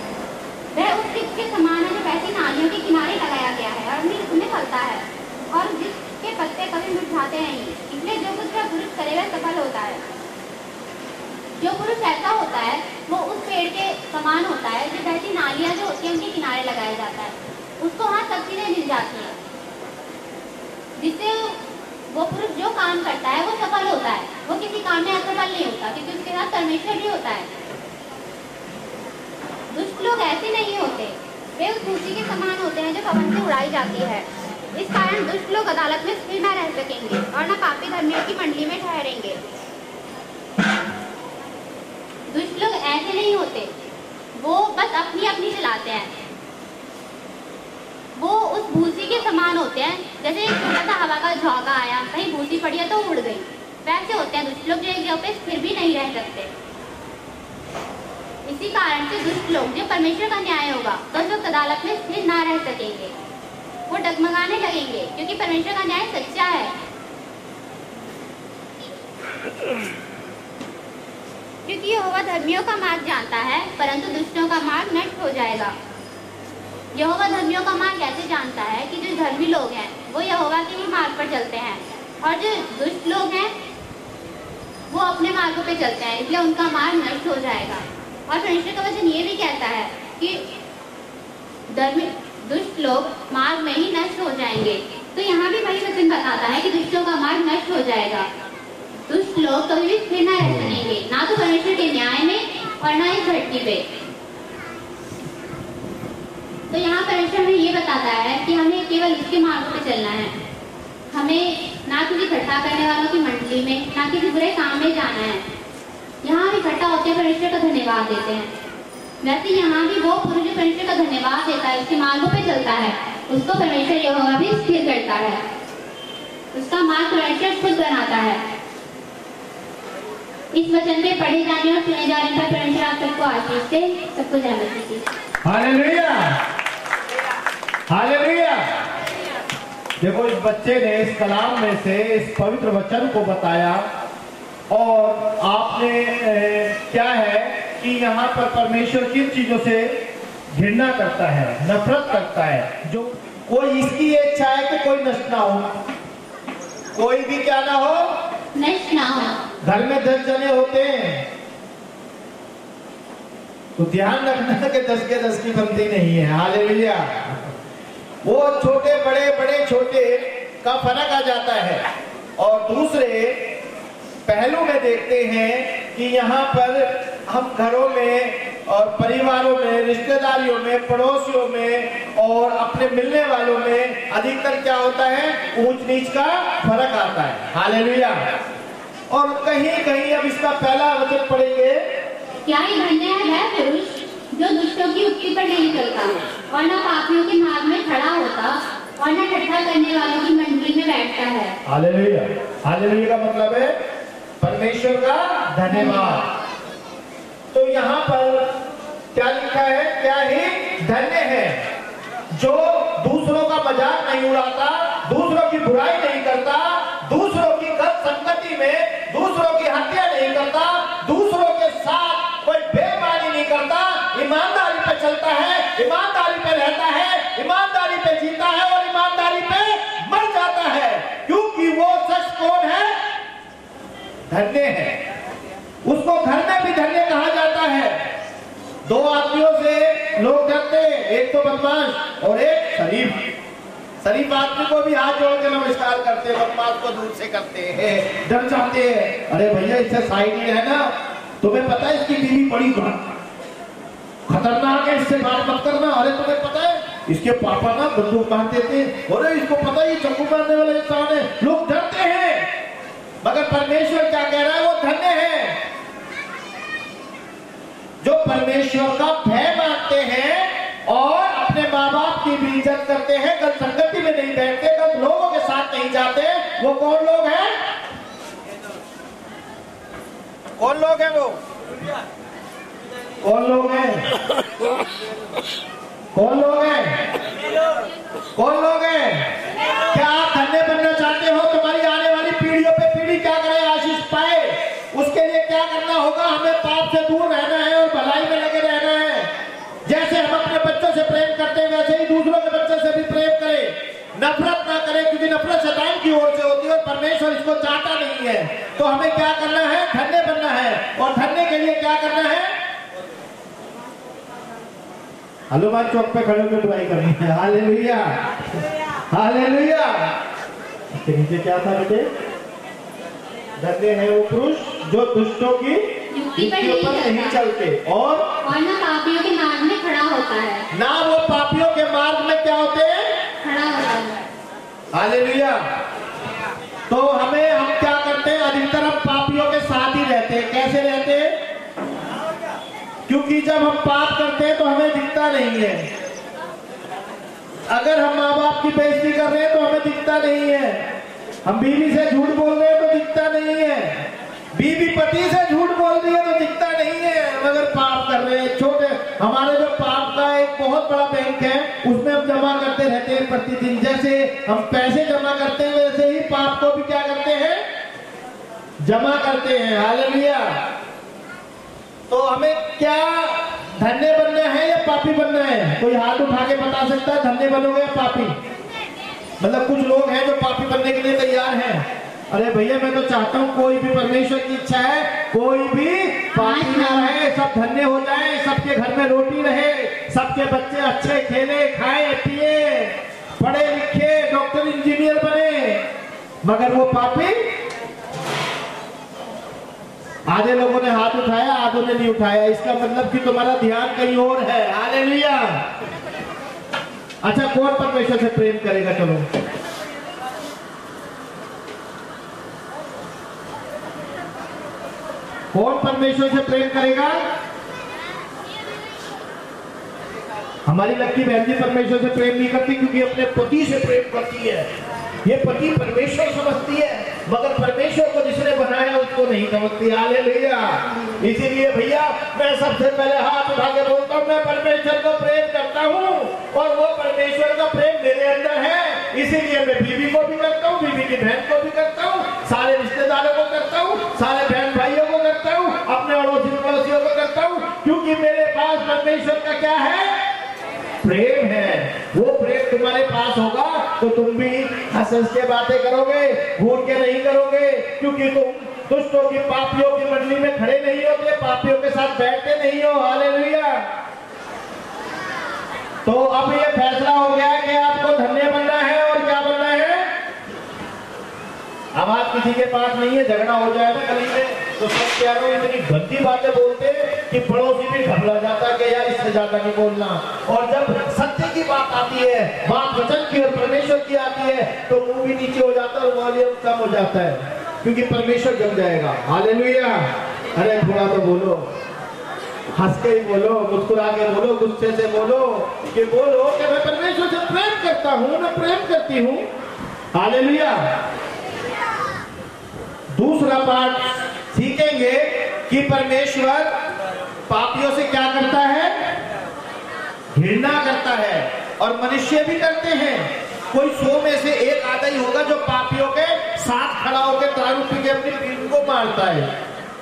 वह उस वृक्ष के समान है जो वैसी नालियों के किनारे लगाया गया है और उसमें फलता है और जिसके पत्ते कभी मुरझाते नहीं। इसलिए जो कुछ वह पुरुष करे वह सफल होता है। जो पुरुष ऐसा होता है वो उस पेड़ के समान होता है जो वैसी नालियां जो होती है उनके किनारे लगाया जाता है। उसको वहाँ सब चीजें मिल जाती है, जिससे वो पुरुष जो काम करता है वो सफल होता है। वो किसी काम में असफल नहीं होता क्योंकि उसके साथ परमेश्वर भी होता है। दुष्ट लोग ऐसे नहीं होते, वे उस भूसी के समान होते हैं जो पवन से उड़ाई जाती है। इस कारण दुष्ट लोग अदालत में स्थिर न रह सकेंगे और न पापी धर्मियों की मंडली में ठहरेंगे। दुष्ट लोग ऐसे नहीं होते, वो बस अपनी अपनी चलाते हैं। वो उस भूसी के समान होते हैं, जैसे एक छोटा सा हवा का झोंका आया, कहीं भूसी पड़ी है तो उड़ गई, वैसे होते हैं दुष्ट लोग जो एक जगह पे स्थिर भी नहीं रह सकते। इसी कारण से दुष्ट लोग जो परमेश्वर का न्याय होगा तो जो अदालत में स्थिर ना रह सकेंगे, वो डगमगाने लगेंगे क्योंकि परमेश्वर का न्याय सच्चा है। क्योंकि यहोवा धर्मियों का मार्ग जानता है परंतु दुष्टों का मार्ग नष्ट हो जाएगा। यहोवा धर्मियों का मार्ग ऐसे जानता है कि जो धर्मी लोग हैं वो यहोवा के ही मार्ग पर चलते हैं और जो दुष्ट लोग हैं वो अपने मार्गों पे चलते हैं, इसलिए उनका मार्ग नष्ट हो जाएगा। और परमेश्वर का वचन ये भी कहता है कि दुष्ट लोग मार्ग में ही नष्ट हो जाएंगे। तो यहाँ भी वही वचन बताता है कि दुष्टों का मार्ग नष्ट हो जाएगा। दुष्ट लोग कभी भी स्थिर न रह सकेंगे, ना तो परमेश्वर के न्याय में और ना इस धरती पे। तो यहाँ परमेश्वर हमें ये बताता है कि हमें केवल उसके मार्गों पे चलना है। हमें ना किसी इकट्ठा करने वालों की मंडली में, ना किसी बुरे काम में जाना है। यहाँ भी इकट्ठा होते हैं, परमेश्वर का धन्यवाद देते हैं। वैसे यहाँ भी वो पुरुष जो परमेश्वर का धन्यवाद देता है, उसके मार्गों पे चलता है, उसको परमेश्वर यहोवा भी स्थिर करता है। उसका मार्ग परमेश्वर खुद बनाता है। इस वचन पे पढ़े जाने और सुने जाने पर परमेश्वर आप सबको आशीष दे, सबको जय मसीह। Hallelujah, hallelujah. देखो इस बच्चे ने इस कलाम में से इस पवित्र वचन को बताया और आपने क्या है कि यहाँ पर परमेश्वर किन चीजों से घृणा करता है, नफरत करता है। जो कोई इसकी इच्छा है कि कोई नष्ट ना हो, कोई भी क्या ना हो, नष्ट ना हो। घर में 10 जने होते हैं तो ध्यान रखना कि 10 के 10 की बनती नहीं है। हालेलुया। वो छोटे बड़े, बड़े छोटे का फर्क आ जाता है। और दूसरे पहलू में देखते हैं कि यहाँ पर हम घरों में और परिवारों में, रिश्तेदारियों में, पड़ोसियों में और अपने मिलने वालों में अधिकतर क्या होता है, ऊंच नीच का फर्क आता है। हालेलुया। और कहीं कहीं अब इसका पहला वचन पढ़ेंगे, क्या ही धन्य है वह पुरुष जो दुष्टों की युक्ति पर नहीं चलता और न पापियों के मार्ग में खड़ा होता और न ठट्ठा करने वालों की मंडली में बैठता है। हालेलुया। हालेलुया का मतलब है परमेश्वर का धन्यवाद। तो यहाँ पर क्या लिखा है, क्या ही धन्य है जो दूसरों का मजाक नहीं उड़ाता, दूसरों की बुराई नहीं करता, दूसरों की गलत संगति में दूसरों की हत्या नहीं करता, दूसरों के साथ कोई बेईमानी नहीं करता, ईमानदारी पे चलता है, ईमानदारी पे रहता है, ईमानदारी पे जीता है और ईमानदारी पे मर जाता है। क्योंकि वो सच कौन है, धन्य है। उसको घर में भी धन्य कहा जाता है। 2 आदमियों से लोग डरते, एक तो बदमाश और एक शरीफ। शरीफ आदमी को भी हाथ जोड़ के नमस्कार करते हैं, बदमाश को दूर से करते हैं, डर जाते हैं। अरे भैया इससे साइड में है ना, तुम्हें पता है इसकी बीवी बड़ी खतरनाक है, इससे बात मत करना। अरे तुम्हें पता है इसके पापा ना बंदूक मारते थे, अरे इसको पता है चाकू मारने वाला इंसान है। लोग डरते हैं, मगर परमेश्वर क्या कह रहा है? वो धन्य है जो परमेश्वर का भय मानते हैं और अपने माँ बाप की भी इज्जत करते हैं, गलत संगति में नहीं बैठते, गलत लोगों के साथ नहीं जाते। वो कौन लोग हैं? कौन लोग हैं? वो कौन लोग हैं? कौन लोग हैं? कौन लोग हैं? क्या आप धन्य बनना चाहते हो? तुम्हारी आने वाली पीढ़ियों पे पीढ़ी क्या करे, आशीष पाए, उसके लिए क्या करना होगा? हमें पाप से दूर रहना है और भलाई में लगे रहना है। जैसे हम अपने बच्चों से प्रेम करते हैं वैसे ही दूसरों के बच्चों से भी प्रेम करें, नफरत ना करें, क्योंकि नफरत शैतान की ओर से होती है और परमेश्वर इसको चाहता नहीं है। तो हमें क्या करना है? धन्य बनना है। और धन्य के लिए क्या करना है? हनुमान चौक पे खड़े होकर दुआई करनी है। Hallelujah, hallelujah. इसके नीचे क्या था बेटे? धन्य है वो पुरुष जो दुष्टों की युक्ति पर नहीं चलते और ना पापियों के मार्ग में खड़ा होता है। ना वो पापियों के मार्ग में क्या होते हैं? खड़ा होता है। हालेलुया। तो हम क्या करते हैं? अधिकतर हम पापियों के साथ ही रहते हैं। कैसे रहते हैं? क्योंकि जब हम पाप करते हैं तो हमें दिखता नहीं है। अगर हम माँ बाप की बेइज्जती कर रहे हैं तो हमें दिखता नहीं है। हम बीवी से झूठ बोल रहे हैं तो दिखता नहीं है। बीवी पति से झूठ बोल रही है तो दिखता नहीं है, मगर पाप कर रहे हैं। छोटे हमारे जो पाप का एक बहुत बड़ा बैंक है, उसमें हम जमा करते रहते हैं प्रतिदिन। जैसे हम पैसे जमा करते हैं वैसे ही पाप को भी क्या करते हैं? जमा करते हैं। हालेलुया। तो हमें क्या धन्य बनना है या पापी बनना है? कोई हाथ उठा के बता सकता है धन्य बनोगे या पापी? मतलब कुछ लोग हैं जो पापी बनने के लिए तैयार हैं। अरे भैया मैं तो चाहता हूँ कोई भी, परमेश्वर की इच्छा है कोई भी पापी ना रहे, सब धन्य हो जाए, सबके घर में रोटी रहे, सबके बच्चे अच्छे खेले खाए पिए, पढ़े लिखे, डॉक्टर इंजीनियर बने, मगर वो पापी। आधे लोगों ने हाथ उठाया, आधों ने नहीं उठाया। इसका मतलब कि तुम्हारा ध्यान कहीं और है। हालेलुया। अच्छा, कौन परमेश्वर से प्रेम करेगा? चलो, कौन परमेश्वर से प्रेम करेगा? हमारी लक्की बहन जी परमेश्वर से प्रेम नहीं करती क्योंकि अपने पति से प्रेम करती है। ये पति परमेश्वर समझती है, मगर परमेश्वर को जिसने बनाया उसको नहीं समझती। हालेलुया। इसीलिए भैया मैं सबसे पहले हाथ उठा के बोलता हूँ, मैं परमेश्वर को प्रेम करता हूँ और वो परमेश्वर का प्रेम मेरे अंदर है। इसीलिए मैं बीवी को भी करता हूँ, बीवी की बहन को भी करता हूँ, सारे रिश्तेदारों को करता हूँ, सारे बहन भाइयों को करता हूँ, अपने अड़ोसी पड़ोसियों को करता हूँ, क्योंकि मेरे पास परमेश्वर का क्या है? प्रेम है। वो प्रेम तुम्हारे पास होगा तो तुम भी हंस हंस के बातें करोगे, घूर के नहीं करोगे, क्योंकि तुम दुष्टों की पापियों की मंडली में खड़े नहीं होते, पापियों के साथ बैठते नहीं हो। हालेलुया। तो अब ये फैसला हो गया है कि आपको धन्य बनना है और क्या बनना है? आवाज किसी के पास नहीं है, झगड़ा हो जाए ना गली में तो सब प्यारों इतनी गंदी बातें बोलते कि पड़ोसी भी घबरा जाता कि यार इससे ज्यादा नहीं बोलना। और जब सत्य की बात आती है, बात वचन की और परमेश्वर की आती है, तो मुंह भी नीचे हो जाता है और वॉल्यूम कम हो जाता है, क्योंकि परमेश्वर जम जाएगा। हालेलुया। अरे थोड़ा तो बोलो, हंस के ही बोलो, मुस्कुरा के बोलो, गुस्से से बोलो, कि बोलो कि मैं परमेश्वर से प्रेम करता हूँ, मैं प्रेम करती हूँ। हालेलुया। दूसरा पाठ सीखेंगे कि परमेश्वर पापियों से क्या करता है? घृणा करता है, और मनुष्य भी करते हैं। कोई 100 में से एक आधा ही होगा जो पापियों के साथ खड़ा होकर दारू पी के अपनी पीठ को मारता है।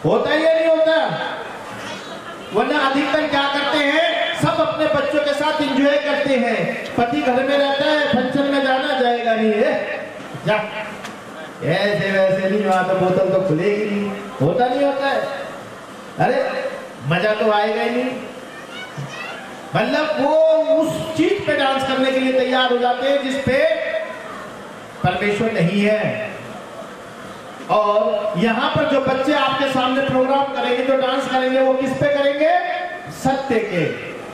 होता है या नहीं होता? वरना अधिकतर क्या करते हैं? सब अपने बच्चों के साथ एंजॉय करते हैं। पति घर में रहता है, फंक्शन में जाना जाएगा नहीं है, जा ऐसे वैसे नहीं, वहां तो बोतल तो खुलेगी नहीं। होता नहीं होता है? अरे मजा तो आएगा ही नहीं। मतलब वो उस चीज पे डांस करने के लिए तैयार हो जाते हैं जिसपे परमेश्वर नहीं है। और यहाँ पर जो बच्चे आपके सामने प्रोग्राम करेंगे, जो डांस करेंगे, वो किस पे करेंगे? सत्य के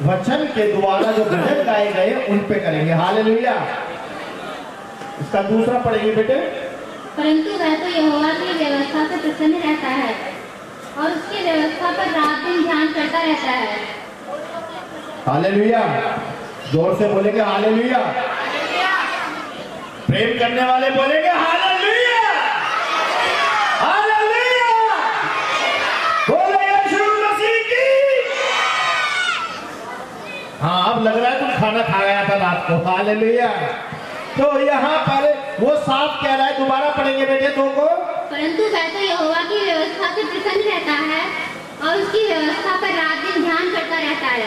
वचन के द्वारा जो भजन गाए गए उन पे करेंगे। हालेलुया। इसका दूसरा पढ़ेंगे बेटे। परंतु वह तो यहोवा की व्यवस्था से प्रसन्न रहता है और उसकी व्यवस्था पर रात दिन ध्यान करता रहता है। हालेलुया। जोर से बोलेंगे हालेलुया। प्रेम करने वाले बोलेंगे हालेलुया। हालेलुया। बोले यीशु मसीह की। हाँ, अब लग रहा है तुम खाना खा गया था रात को। हालेलुया। तो यहाँ पर वो साफ कह रहा है, दोबारा पढ़ेंगे बेटे दो को। परंतु वह तो यहोवा की व्यवस्था से प्रसन्न रहता है और उसकी व्यवस्था पर रात दिन ध्यान करता रहता है।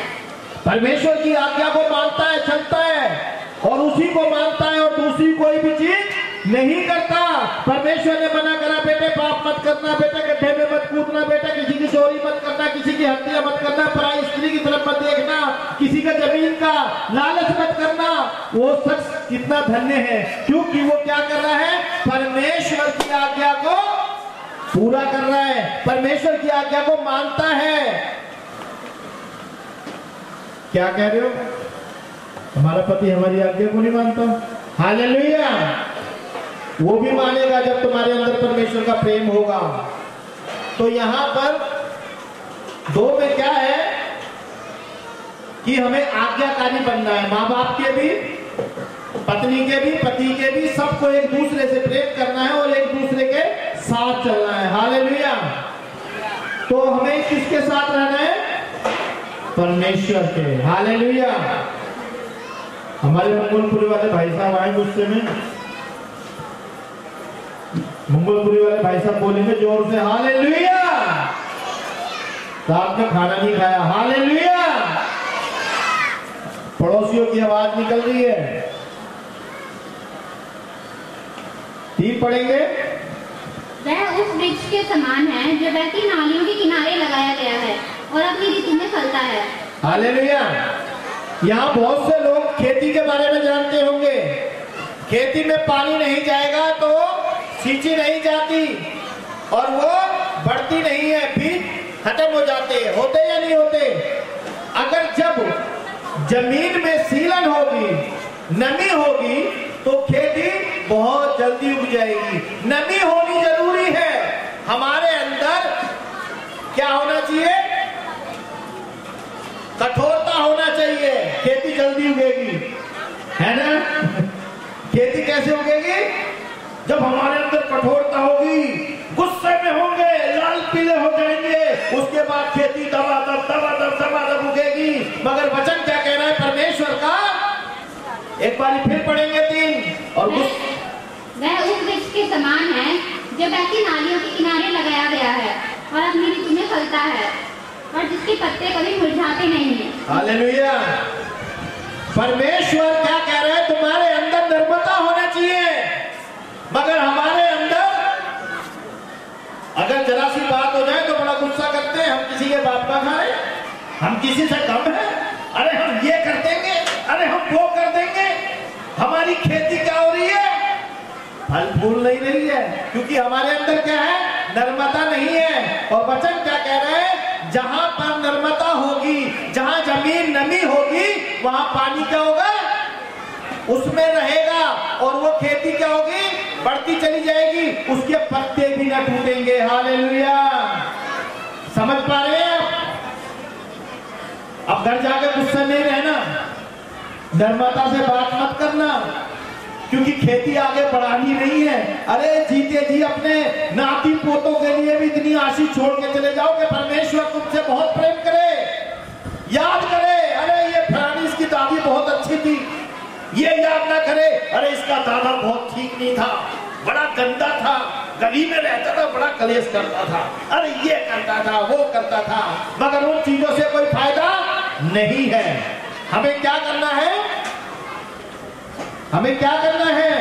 परमेश्वर की आज्ञा को मानता है, चलता है और उसी को मानता है और दूसरी कोई भी चीज नहीं करता। परमेश्वर ने मना करा, बेटे पाप मत करना, बेटे गड्ढे में मत कूदना, बेटा किसी की चोरी मत करना, किसी की हत्या मत करना, पराई स्त्री की तरफ मत देखना, किसी का जमीन का लालच मत करना। वो शख्स कितना धन्य है, क्योंकि वो क्या कर रहा है? परमेश्वर की आज्ञा को पूरा कर रहा है, परमेश्वर की आज्ञा को मानता है। क्या कह रहे हो? हमारा पति हमारी आज्ञा को नहीं मानता। हालेलुया। वो भी मानेगा जब तुम्हारे अंदर परमेश्वर का प्रेम होगा। तो यहां पर दो में क्या है कि हमें आज्ञाकारी बनना है। माँ बाप के भी, पत्नी के भी, पति के भी, सबको एक दूसरे से प्रेम करना है और एक दूसरे के साथ चलना है। हालेलुया। तो हमें किसके साथ रहना है? परमेश्वर के। हालेलुया। हमारे मंगलपुरी वाले भाई साहब आए गुस्से में। मंगलपुरी वाले भाई साहब बोलेंगे जोर से हालेलुया। रात में खाना नहीं खाया। हालेलुया। पड़ोसियों की आवाज निकल रही है। 3 पढ़ेंगे। वह उस वृक्ष के समान है जो बहती नालियों के किनारे लगाया गया है और अपनी ऋतु में फलता है। हालेलुया। यहाँ बहुत से लोग खेती के बारे में जानते होंगे। खेती में पानी नहीं जाएगा तो सींची नहीं जाती और वो बढ़ती नहीं है, बीज खत्म हो जाते होते या नहीं होते। अगर जब जमीन में सीलन होगी, नमी होगी, तो खेती बहुत जल्दी उग जाएगी। नमी होनी जरूरी है। हमारे अंदर क्या होना चाहिए? कठोरता होना चाहिए, खेती जल्दी उगेगी, है ना? खेती कैसे उगेगी? जब हमारे अंदर कठोरता होगी, गुस्से में होंगे, लाल पीले हो जाएंगे, उसके बाद खेती दबादब उगेगी। मगर वचन क्या कह रहा है परमेश्वर का? एक बार फिर पढ़ेंगे 3 और वह उस वृक्ष के समान है जो बहती नालियों के किनारे लगाया गया है और अपनी ऋतु में फलता है और जिसके पत्ते कभी मुरझाते नहीं हैं। हालेलुया। परमेश्वर क्या कह रहे हैं? तुम्हारे अंदर नम्रता होना चाहिए। मगर हमारे अंदर अगर जरा सी बात हो जाए तो बड़ा गुस्सा करते हैं। हम किसी के बाप का खाए, हम किसी से कम है, अरे हम ये कर देंगे, अरे हम वो कर देंगे। हमारी खेती क्या हो रही है? फल फूल नहीं रही है, क्योंकि हमारे अंदर क्या है? नम्रता नहीं है। और वचन क्या कह रहे हैं? जहां पर नम्रता होगी, जहां जमीन नमी होगी, वहां पानी क्या होगा? उसमें रहेगा और वो खेती क्या होगी? बढ़ती चली जाएगी, उसके पत्ते भी न टूटेंगे। हालेलुया। समझ पा रहे हैं आप? अब घर जाकर गुस्सा नहीं रहना, नम्रता से बात मत करना, क्योंकि खेती आगे बढ़ानी नहीं है। अरे जीते जी अपने नाती पोतों के लिए भी इतनी आशीष छोड़ के चले जाओ कि परमेश्वर तुमसे बहुत प्रेम करे, याद करे, अरे ये फलानी इसकी दादी बहुत अच्छी थी, ये याद ना करे, अरे इसका दादा बहुत ठीक नहीं था, बड़ा गंदा था, गली में रहता था, बड़ा कलेश करता था, अरे ये करता था, वो करता था। मगर उन चीजों से कोई फायदा नहीं है। हमें क्या करना है? हमें क्या करना है?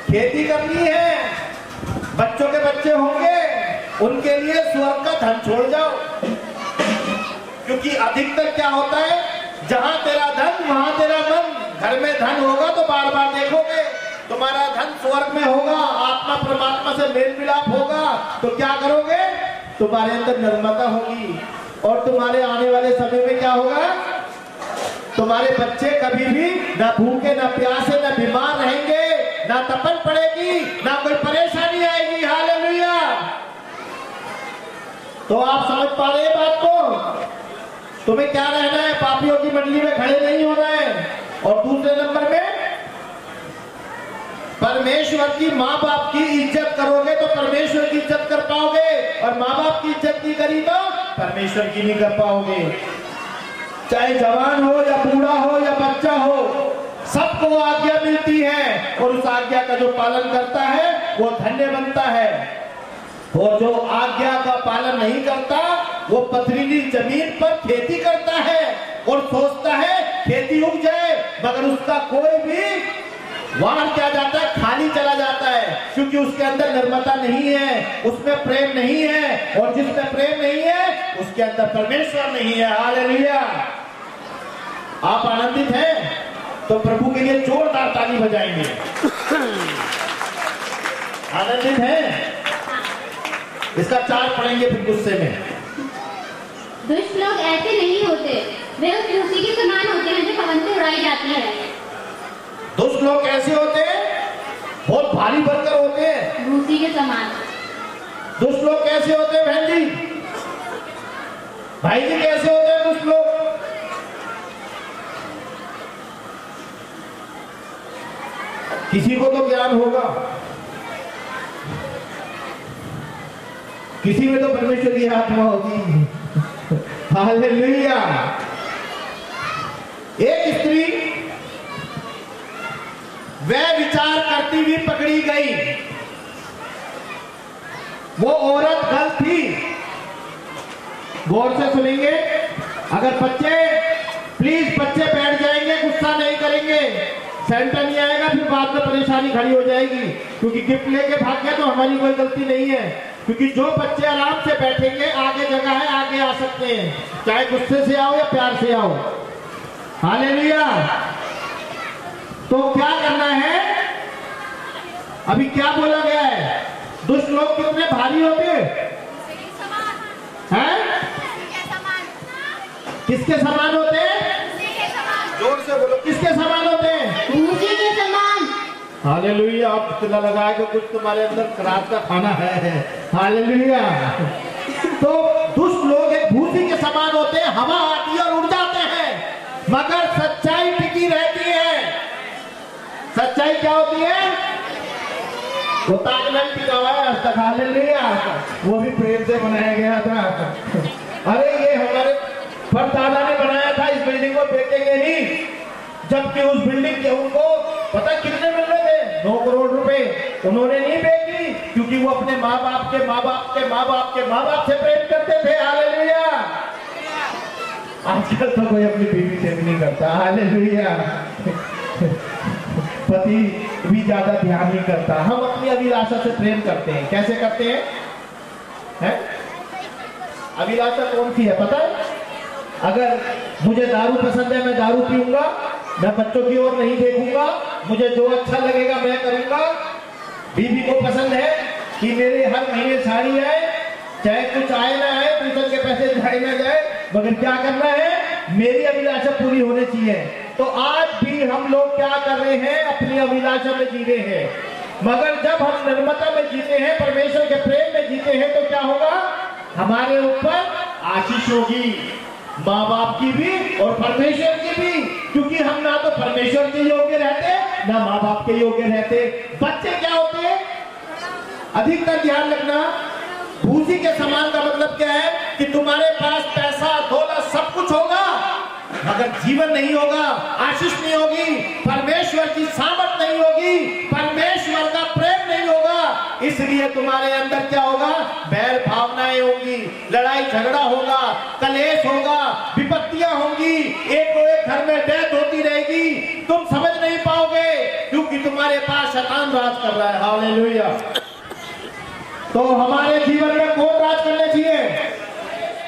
खेती करनी है। बच्चों के बच्चे होंगे, उनके लिए स्वर्ग का धन छोड़ जाओ, क्योंकि अधिकतर क्या होता है? जहां तेरा धन वहां तेरा मन। घर में धन होगा तो बार बार देखोगे, तुम्हारा धन स्वर्ग में होगा, आत्मा परमात्मा से मेल मिलाप होगा, तो क्या करोगे? तुम्हारे अंदर निर्मलता होगी और तुम्हारे आने वाले समय में क्या होगा? तुम्हारे बच्चे कभी भी ना भूखे ना प्यासे ना बीमार रहेंगे, ना तपन पड़ेगी, ना कोई परेशानी आएगी। हालेलुया। तो आप समझ पा रहे हैं बात को? तुम्हें क्या रहना है? पापियों की मंडली में खड़े नहीं होना है। और दूसरे नंबर में परमेश्वर की माँ बाप की इज्जत करोगे तो परमेश्वर की इज्जत कर पाओगे, और माँ बाप की इज्जत नहीं करी तो परमेश्वर की नहीं कर पाओगे। चाहे जवान हो या बूढ़ा हो या बच्चा हो, सबको आज्ञा मिलती है और उस आज्ञा का जो पालन करता है वो धन्य बनता है, और जो आज्ञा का पालन नहीं करता वो पथरीली जमीन पर खेती करता है और सोचता है खेती उग जाए, मगर उसका कोई भी वार क्या जाता है, खाली चला जाता है, क्योंकि उसके अंदर निर्मलता नहीं है, उसमें प्रेम नहीं है, और जिसमें प्रेम नहीं है उसके अंदर परमेश्वर नहीं है। हालेलुया। आप आनंदित हैं तो प्रभु के लिए जोरदार ताली बजाएंगे। आनंदित हैं? इसका 4 पढ़ेंगे फिर गुस्से में। दुष्ट लोग ऐसे नहीं होते, वे उस भूसी के समान होते हैं जो पवन से उड़ाई जाती है। दुष्ट लोग कैसे होते हैं? बहुत भारी बनकर होते हैं, भूसी के समान। दुष्ट लोग कैसे होते हैं बहन जी? भाई जी कैसे होते हैं दुष्ट लोग? किसी को तो ज्ञान होगा, किसी में तो परमेश्वर की आत्मा होगी। हालेलुया। एक स्त्री वह विचार करती हुई पकड़ी गई, वो औरत गलत थी। गौर से सुनेंगे। अगर बच्चे प्लीज बच्चे बैठ जाएंगे, गुस्सा नहीं करेंगे, सेंटर नहीं आएगा, फिर बाद में परेशानी खड़ी हो जाएगी, क्योंकि गिफ्ट लेके भाग गए तो हमारी कोई गलती नहीं है, क्योंकि जो बच्चे आराम से बैठेंगे आगे जगह है, आगे आ सकते हैं, चाहे गुस्से से आओ या प्यार से आओ। हालेलुया। तो क्या करना है? अभी क्या बोला गया है? दुष्ट लोग कितने भारी होते हैं? किसके समान होते हैं? जोर से बोलो, किसके समान होते हैं? भूसी के समान। हालेलुया। आप चिल्ला लगाए कि कुछ तुम्हारे अंदर रात का खाना है। हालेलुया। तो दुष्ट लोग एक भूसी के समान होते हैं, हवा आती है और उड़ जाते हैं, मगर सच्चाई टिकी रहती है। सच्चाई क्या होती है? वो ताजमहल टिका हुआ है आज तक। हालेलुया। वो भी प्रेम से बनाया गया था। अरे ये हमारे परदादा ने बनाया था, इस बिल्डिंग को बेचेंगे नहीं, जबकि उस बिल्डिंग के उनको पता कितने मिल रहे थे? 9 करोड़ रुपए। उन्होंने नहीं बेची क्योंकि वो अपने माँ बाप के माँ बाप के माँ बाप के माँ बाप से प्रेम करते थे। हालेलुया। आजकल तो कोई अपनी बीवी से नहीं करता। हालेलुया। पति भी ज्यादा ध्यान नहीं करता। हम अपनी अभिलाषा से प्रेम करते हैं। कैसे करते हैं? है? अभिलाषा कौन सी है पता है? अगर मुझे दारू पसंद है, मैं दारू पीऊंगा, मैं बच्चों की ओर नहीं देखूंगा, मुझे जो अच्छा लगेगा मैं करूंगा। बीवी को पसंद है कि मेरे हर महीने साड़ी आए, चाहे कुछ आए ना आए, ट्यूशन के पैसे जाए ना जाए, मगर क्या करना है? मेरी अभिलाषा पूरी होनी चाहिए। तो आज भी हम लोग क्या कर रहे हैं? अपनी अभिलाषा में जी रहे हैं, मगर जब हम निर्मलता में जीते हैं, परमेश्वर के प्रेम में जीते हैं, तो क्या होगा? हमारे ऊपर आशीष होगी, माँ बाप की भी और परमेश्वर की भी, क्योंकि हम ना तो परमेश्वर के योग्य रहते ना माँ बाप के योग्य रहते। बच्चे क्या होते हैं? अधिकतर ध्यान रखना, भूसी के समान का मतलब क्या है? कि तुम्हारे पास पैसा दौलत सब कुछ होगा, मगर जीवन नहीं होगा, आशीष नहीं होगी, परमेश्वर की सामर्थ नहीं होगी, परमेश्वर का प्रेम नहीं होगा। इसलिए तुम्हारे अंदर क्या होगा? बैर भावनाएं होंगी, लड़ाई झगड़ा होगा, कलेश होगा, विपत्तियां होंगी, एक घर में डेथ होती रहेगी, तुम समझ नहीं पाओगे, क्योंकि तुम्हारे पास शैतान राज कर रहा है। हालेलुया। तो हमारे जीवन में कौन राज करने चाहिए?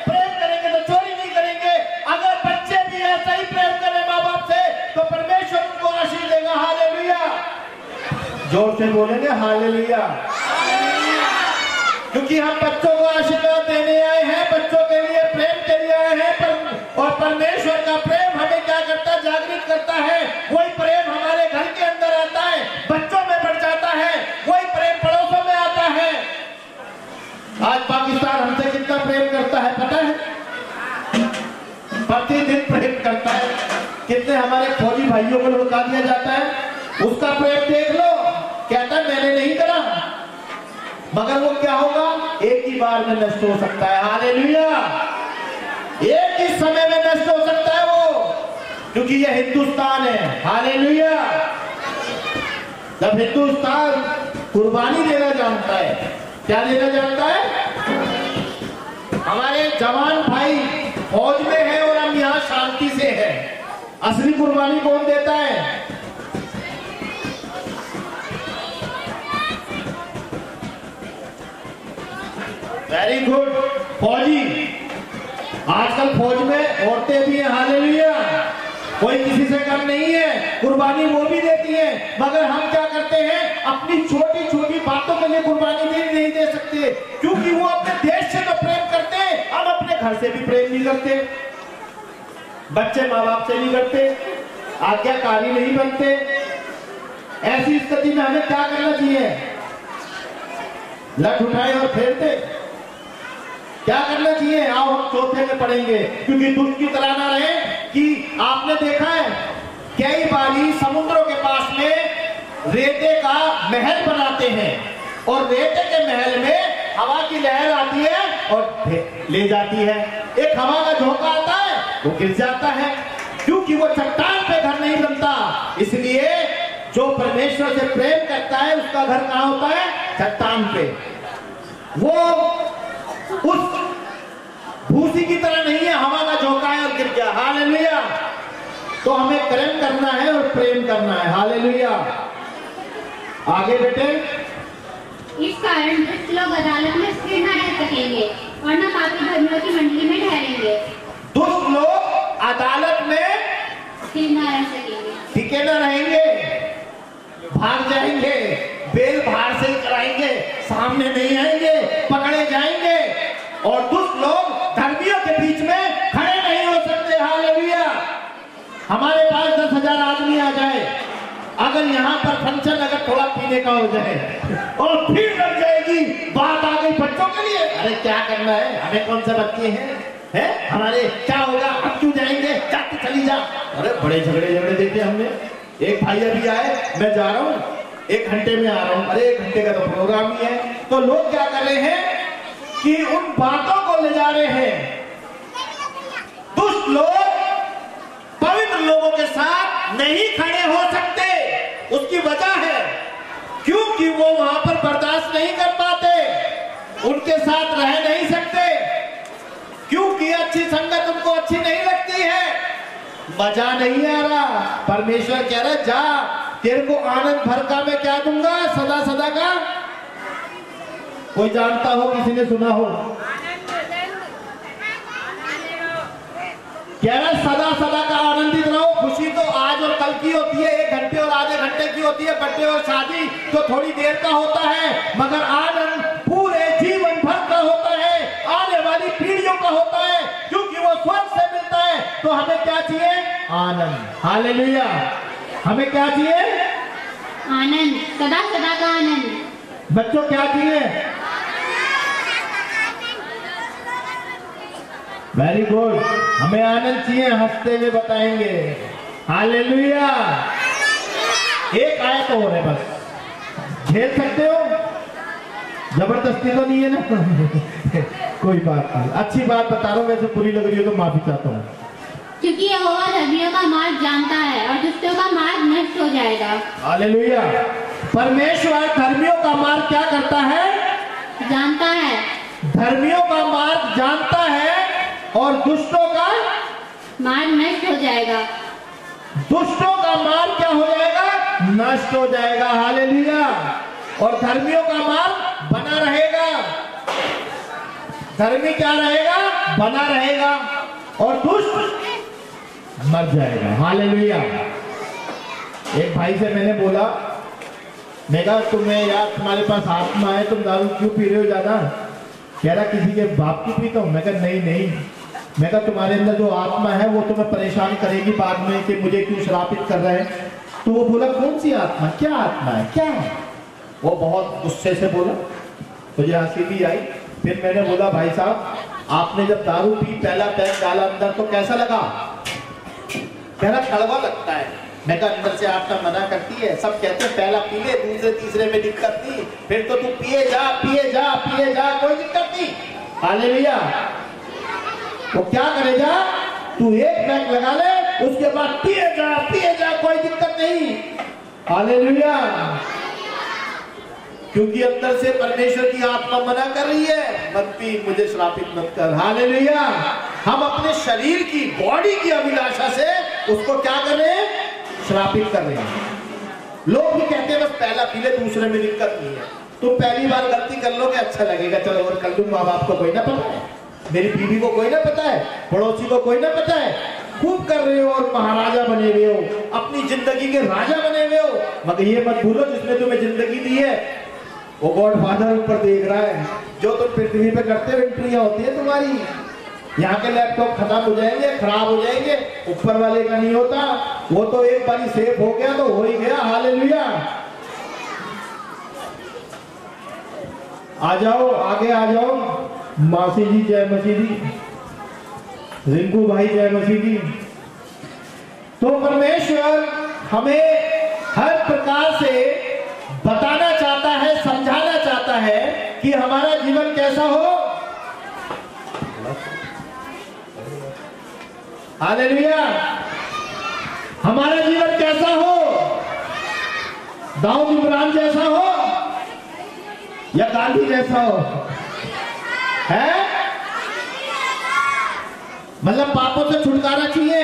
प्रेम करेंगे तो चोरी नहीं करेंगे। अगर बच्चे भी ऐसा ही प्रेम करें माँ बाप से, तो परमेश्वर उनको आशीष देगा। हालेलुया। जोर से बोलेंगे हालेलुया। क्योंकि हम बच्चों को आशीर्वाद देने आए हैं, बच्चों के लिए प्रेम के लिए आए हैं, और परमेश्वर का प्रेम हमें क्या करता है, जागृत करता है। वही प्रेम हमारे घर के अंदर आता है, बच्चों में बढ़ जाता है, वही प्रेम पड़ोसों में आता है। आज पाकिस्तान हमसे कितना प्रेम करता है पता है? प्रतिदिन प्रेम करता है। कितने हमारे फौजी भाइयों को लौटा दिया जाता है, उसका प्रेम देख लो, कहता है मैंने नहीं करा, मगर वो क्या होगा, एक ही बार में नष्ट हो सकता है। हालेलुया। एक ही समय में नष्ट हो सकता है वो, क्योंकि ये हिंदुस्तान है। हालेलुया। जब हिंदुस्तान कुर्बानी देना जानता है, क्या देना जानता है, हमारे जवान भाई फौज में है और हम यहाँ शांति से हैं, असली कुर्बानी कौन देता है? Very good. फौजी, आजकल फौज में औरतें भी हैं। हालेलुया। कोई किसी से कम नहीं है, कुर्बानी वो भी देती है, मगर हम क्या करते हैं, अपनी छोटी छोटी बातों के लिए कुर्बानी भी नहीं दे सकते, क्योंकि वो अपने देश से तो प्रेम करते हैं, हम अपने घर से भी प्रेम नहीं करते, बच्चे माँ बाप से नहीं करते, आज्ञाकारी नहीं बनते। ऐसी स्थिति में हमें क्या करना चाहिए? लठ उठाए और फेरते। क्या करना चाहिए? आओ हम चौथे में पढ़ेंगे, क्योंकि दुष्ट की तरह ना रहे। कि आपने देखा है कई बारी समुद्रों के पास में रेते का महल बनाते हैं, और रेते के महल में हवा की लहर आती है और ले जाती है। एक हवा का झोंका आता है, वो गिर जाता है, क्योंकि वो चट्टान पे घर नहीं बनता। इसलिए जो परमेश्वर से प्रेम करता है उसका घर कहाँ होता है? चट्टान पे। वो उस भूसी की तरह नहीं है, हवा का झोंका है और गिर गया। हालेलुया। तो हमें कर्म करना है और प्रेम करना है। हालेलुया। आगे बेटे। इस कारण दुष्ट लोग अदालत में स्थिर न रह सकेंगे और न पापी धर्मियों की मंडली में ठहरेंगे। दुष्ट लोग अदालत में स्थिर न रह सकेंगे, टिके न रहेंगे, भाग जाएंगे, बेल बाहर से कराएंगे, सामने नहीं आएंगे, पकड़े जाएंगे। और दुष्ट लोग धर्मियों के बीच में खड़े नहीं हो सकते। हालेलुया। हमारे पास 10,000 आदमी आ जाए, अगर यहाँ पर फंक्शन अगर थोड़ा पीने का हो जाए और भीड़ लग जाएगी, बात आ गई बच्चों के लिए, अरे क्या करना है, हमें कौन से बच्चे हैं, हमारे क्या होगा, हम क्यों जाएंगे, जाती चली जा। अरे बड़े झगड़े देखे हमने। एक भाई अभी आए, मैं जा रहा हूँ, 1 घंटे में आ रहा हूँ। अरे 1 घंटे का तो प्रोग्राम ही है। तो लोग क्या कर रहे हैं कि उन बातों को ले जा रहे हैं। दुष्ट लोग पवित्र लोगों के साथ नहीं खड़े हो सकते। उसकी वजह है क्योंकि वो वहां पर बर्दाश्त नहीं कर पाते, उनके साथ रह नहीं सकते, क्योंकि अच्छी संगत उनको अच्छी नहीं लगती है, मजा नहीं आ रहा। परमेश्वर कह रहा है जा, तेरे को आनंद भर का मैं क्या दूंगा, सदा सदा का। कोई जानता हो, किसी ने सुना हो? कह रहा सदा सदा का आनंदित रहो। खुशी तो आज और कल की होती है, 1 घंटे और आधे घंटे की होती है, बर्थडे और शादी तो थोड़ी देर का होता है, मगर आनंद पूरे जीवन भर का होता है, आने वाली पीढ़ियों का होता है, क्योंकि वो स्वर्ग से मिलता है। तो हमें क्या चाहिए? आनंद। हालेलुया। हमें क्या चाहिए? आनंद, सदा सदा का आनंद। बच्चों क्या चाहिए? Very good. हमें आनंद चाहिए, हंसते हुए बताएंगे। हालेलुया। एक आयत और है बस, झेल सकते हो, जबरदस्ती तो नहीं है ना? कोई बात नहीं, अच्छी बात बता रहा हूँ, वैसे बुरी लग रही है तो माफी चाहता हूँ। क्योंकि यहोवा धर्मियों का मार्ग जानता है और दुष्टों का मार्ग नष्ट हो जाएगा। हालेलुया। परमेश्वर धर्मियों का मार्ग क्या करता है? जानता है। धर्मियों का मार्ग जानता है और दुष्टों का मार्ग नष्ट हो जाएगा। दुष्टों का मार्ग क्या हो जाएगा? नष्ट हो जाएगा। हालेलुया। और धर्मियों का मार्ग बना रहेगा। धर्मी क्या रहेगा? बना रहेगा, और दुष्ट मर जाएगा। हालेलुया। एक भाई से मैंने बोला मैं कहा तुम्हें यार तुम्हारे पास आत्मा है, तुम दारू क्यों पी रहे हो ज्यादा? कह रहा किसी के बाप की पीता हूँ। मैं कहा नहीं। मैं कहा तुम्हारे अंदर जो आत्मा है वो तुम्हें परेशान करेगी बाद में कि मुझे क्यों श्रापित कर रहे हैं। तो वो बोला कौन सी आत्मा, क्या आत्मा है, क्या है? वो बहुत गुस्से से बोला, मुझे हंसी भी आई। फिर मैंने बोला भाई साहब आपने जब दारू पी पहला पैक डाला अंदर तो कैसा लगा? कह रहा कड़वा लगता है। मैं कहा अंदर से आत्मा मना करती है, सब कहते हैं पहला पी ले, दूसरे तीसरे में दिक्कत नहीं, फिर तो तू पिए जा कोई दिक्कत नहीं। हालेलुया। वो क्या करेगा? तू एक पैक लगा ले, उसके बाद पिए जा कोई दिक्कत नहीं। हालेलुया। क्योंकि अंदर से परमेश्वर की आत्मा मना कर रही है, मत पी, मुझे श्रापित मत कर। हालेलुया। हम अपने शरीर की, बॉडी की अभिलाषा से उसको क्या कर रहे हैं? श्रापित कर रहे हैं। लोग भी कहते हैं बस पहला पी ले, दूसरे में दिक्कत नहीं है। तुम पहली बार गलती कर लोगे, अच्छा लगेगा, चलो और कर लूं। माँ बाप को कोई ना पता है, मेरी बीवी को कोई ना पता है, पड़ोसी को कोई ना पता है, खूब कर रहे हो और महाराजा बने हुए हो, अपनी जिंदगी के राजा बने हुए हो। मगर ये मत भूलो जिसने तुम्हें जिंदगी दी है वो गॉड फादर ऊपर देख रहा है। जो तुम पृथ्वी पे करते हो एंट्रियां होती है तुम्हारी। यहाँ के लैपटॉप खत्म हो जाएंगे, खराब हो जाएंगे, ऊपर वाले का नहीं होता। वो तो एक बारी सेफ हो गया तो हो ही गया। हालेलुया। आ जाओ, आगे आ जाओ। मासी जी जय मसीह जी, रिंकू भाई जय मसीह जी। तो परमेश्वर हमें हर प्रकार से बताना चाहता है, समझाना चाहता है कि हमारा जीवन कैसा हो। हालेलुया। हमारा जीवन कैसा हो? दाऊद इब्राहिम जैसा हो या गांधी जैसा हो? है मतलब पापों से छुटकारा चाहिए,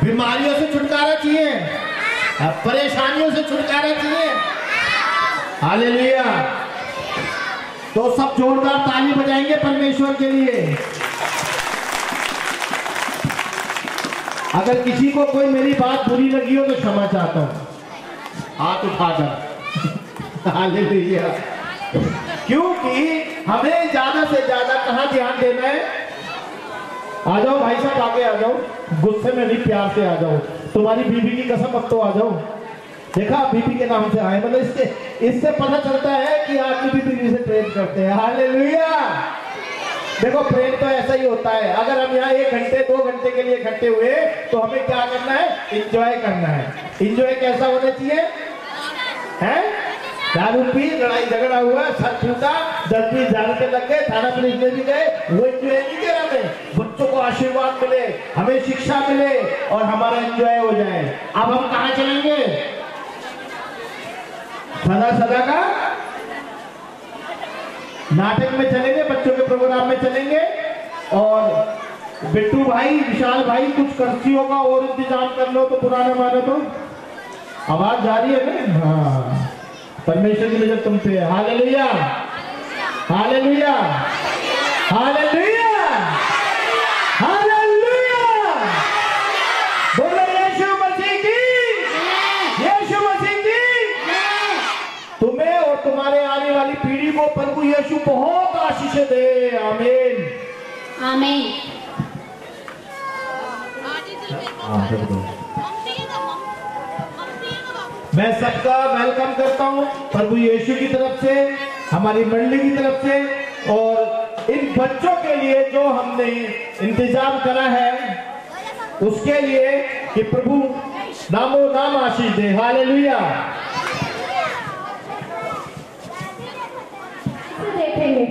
बीमारियों से छुटकारा चाहिए, परेशानियों से छुटकारा चाहिए। हालेलुया। तो सब जोरदार ताली बजाएंगे परमेश्वर के लिए। अगर किसी को कोई मेरी बात बुरी लगी हो तो क्षमा चाहता हूं, हाथ उठाकर। हालेलुया। क्योंकि हमें ज्यादा से ज्यादा कहां ध्यान देना है? आ जाओ भाई साहब, आगे आ जाओ, गुस्से में नहीं, प्यार से आ जाओ। तुम्हारी बीबी की कसम, अब तो आ जाओ। देखा बीबी के नाम से आए, मतलब इससे पता चलता है कि आदमी भी बीवी से प्रेम करते हैं। हालेलुया। देखो प्रेम तो ऐसा ही होता है। अगर हम यहाँ 1 घंटे 2 घंटे के लिए इकट्ठे हुए तो हमें क्या करना है? इंजॉय करना है। इंजॉय कैसा होना चाहिए? है दारू पी, लड़ाई झगड़ा हुआ, सर छूटा, 10-20 हजार रुपए लग गए, थाना पुलिस में भी गए, वो इंजॉय नहीं किया। हमें बच्चों को आशीर्वाद मिले, हमें शिक्षा मिले और हमारा इंजॉय हो जाए। अब हम कहाँ चलेंगे? सदा का नाटक में चलेंगे, बच्चों के प्रोग्राम में चलेंगे। और बिट्टू भाई, विशाल भाई, कुछ कर्सियों का और इंतजाम कर लो तो पुराना मानो। तो आवाज जा रही है ना? हाँ, परमेश्वर की नजर तुम पे है। Hallelujah, hallelujah, hallelujah, hallelujah. बोलो यीशु मसीह की, यीशु मसीह की। तुम्हें और तुम्हारे आने वाली पीढ़ी को प्रभु यीशु बहुत आशीष दे। आमीन, आमीन। मैं सबका वेलकम करता हूं प्रभु यीशु की तरफ से, हमारी मंडली की तरफ से, और इन बच्चों के लिए जो हमने इंतजाम करा है उसके लिए कि प्रभु नामो नाम आशीष दे। हालेलुया। देखेंगे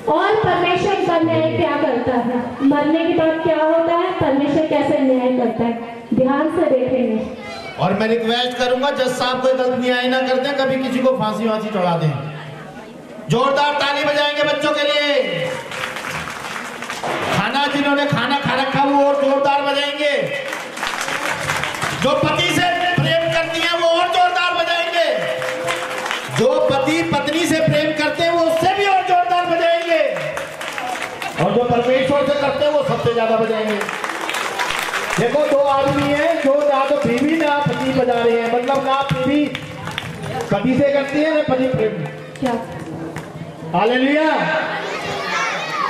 और परमेश्वर का न्याय क्या करता है, मरने के बाद क्या होता है, परमेश्वर कैसे न्याय करता है, ध्यान से देखेंगे। और मैं रिक्वेस्ट करूंगा जज साहब कोई गलत न्याय ना कर दें, कभी किसी को फांसी वांसी चढ़ा दें। जोरदार ताली बजाएंगे बच्चों के लिए। खाना जिन्होंने खाना खा रखा वो और जोरदार बजाएंगे। जो पति से प्रेम करती हैं वो और जोरदार बजाएंगे। जो पति पत्नी से प्रेम करते हैं वो उससे भी और जोरदार बजाएंगे। और जो परमेश्वर से करते हैं वो सबसे ज्यादा बजाएंगे। देखो 2 आदमी हैं जो ना तो बीवी ना पति बजा रहे हैं, मतलब ना बीवी पति से करती है ना पति प्रेम। क्या हालेलुया।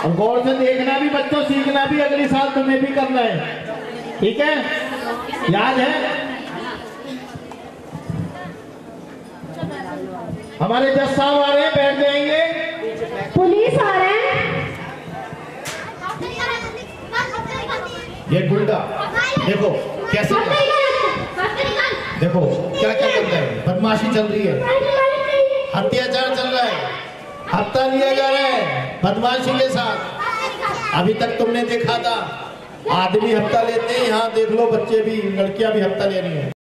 और गौर से देखना भी बच्चों, सीखना भी, अगली साल तुम्हें भी करना है, ठीक है? याद है? हमारे जज साहब आ रहे हैं, बैठ जाएंगे। पुलिस आ रहे हैं। ये गुंडा देखो कैसे, देखो क्या क्या कर रहा है, बदमाशी चल रही है, अत्याचार चल रहा है, हफ्ता लिया जा रहा है बदमाशी के साथ। अभी तक तुमने देखा था आदमी हफ्ता लेते हैं, यहाँ देख लो बच्चे भी, लड़कियां भी हफ्ता ले रही हैं।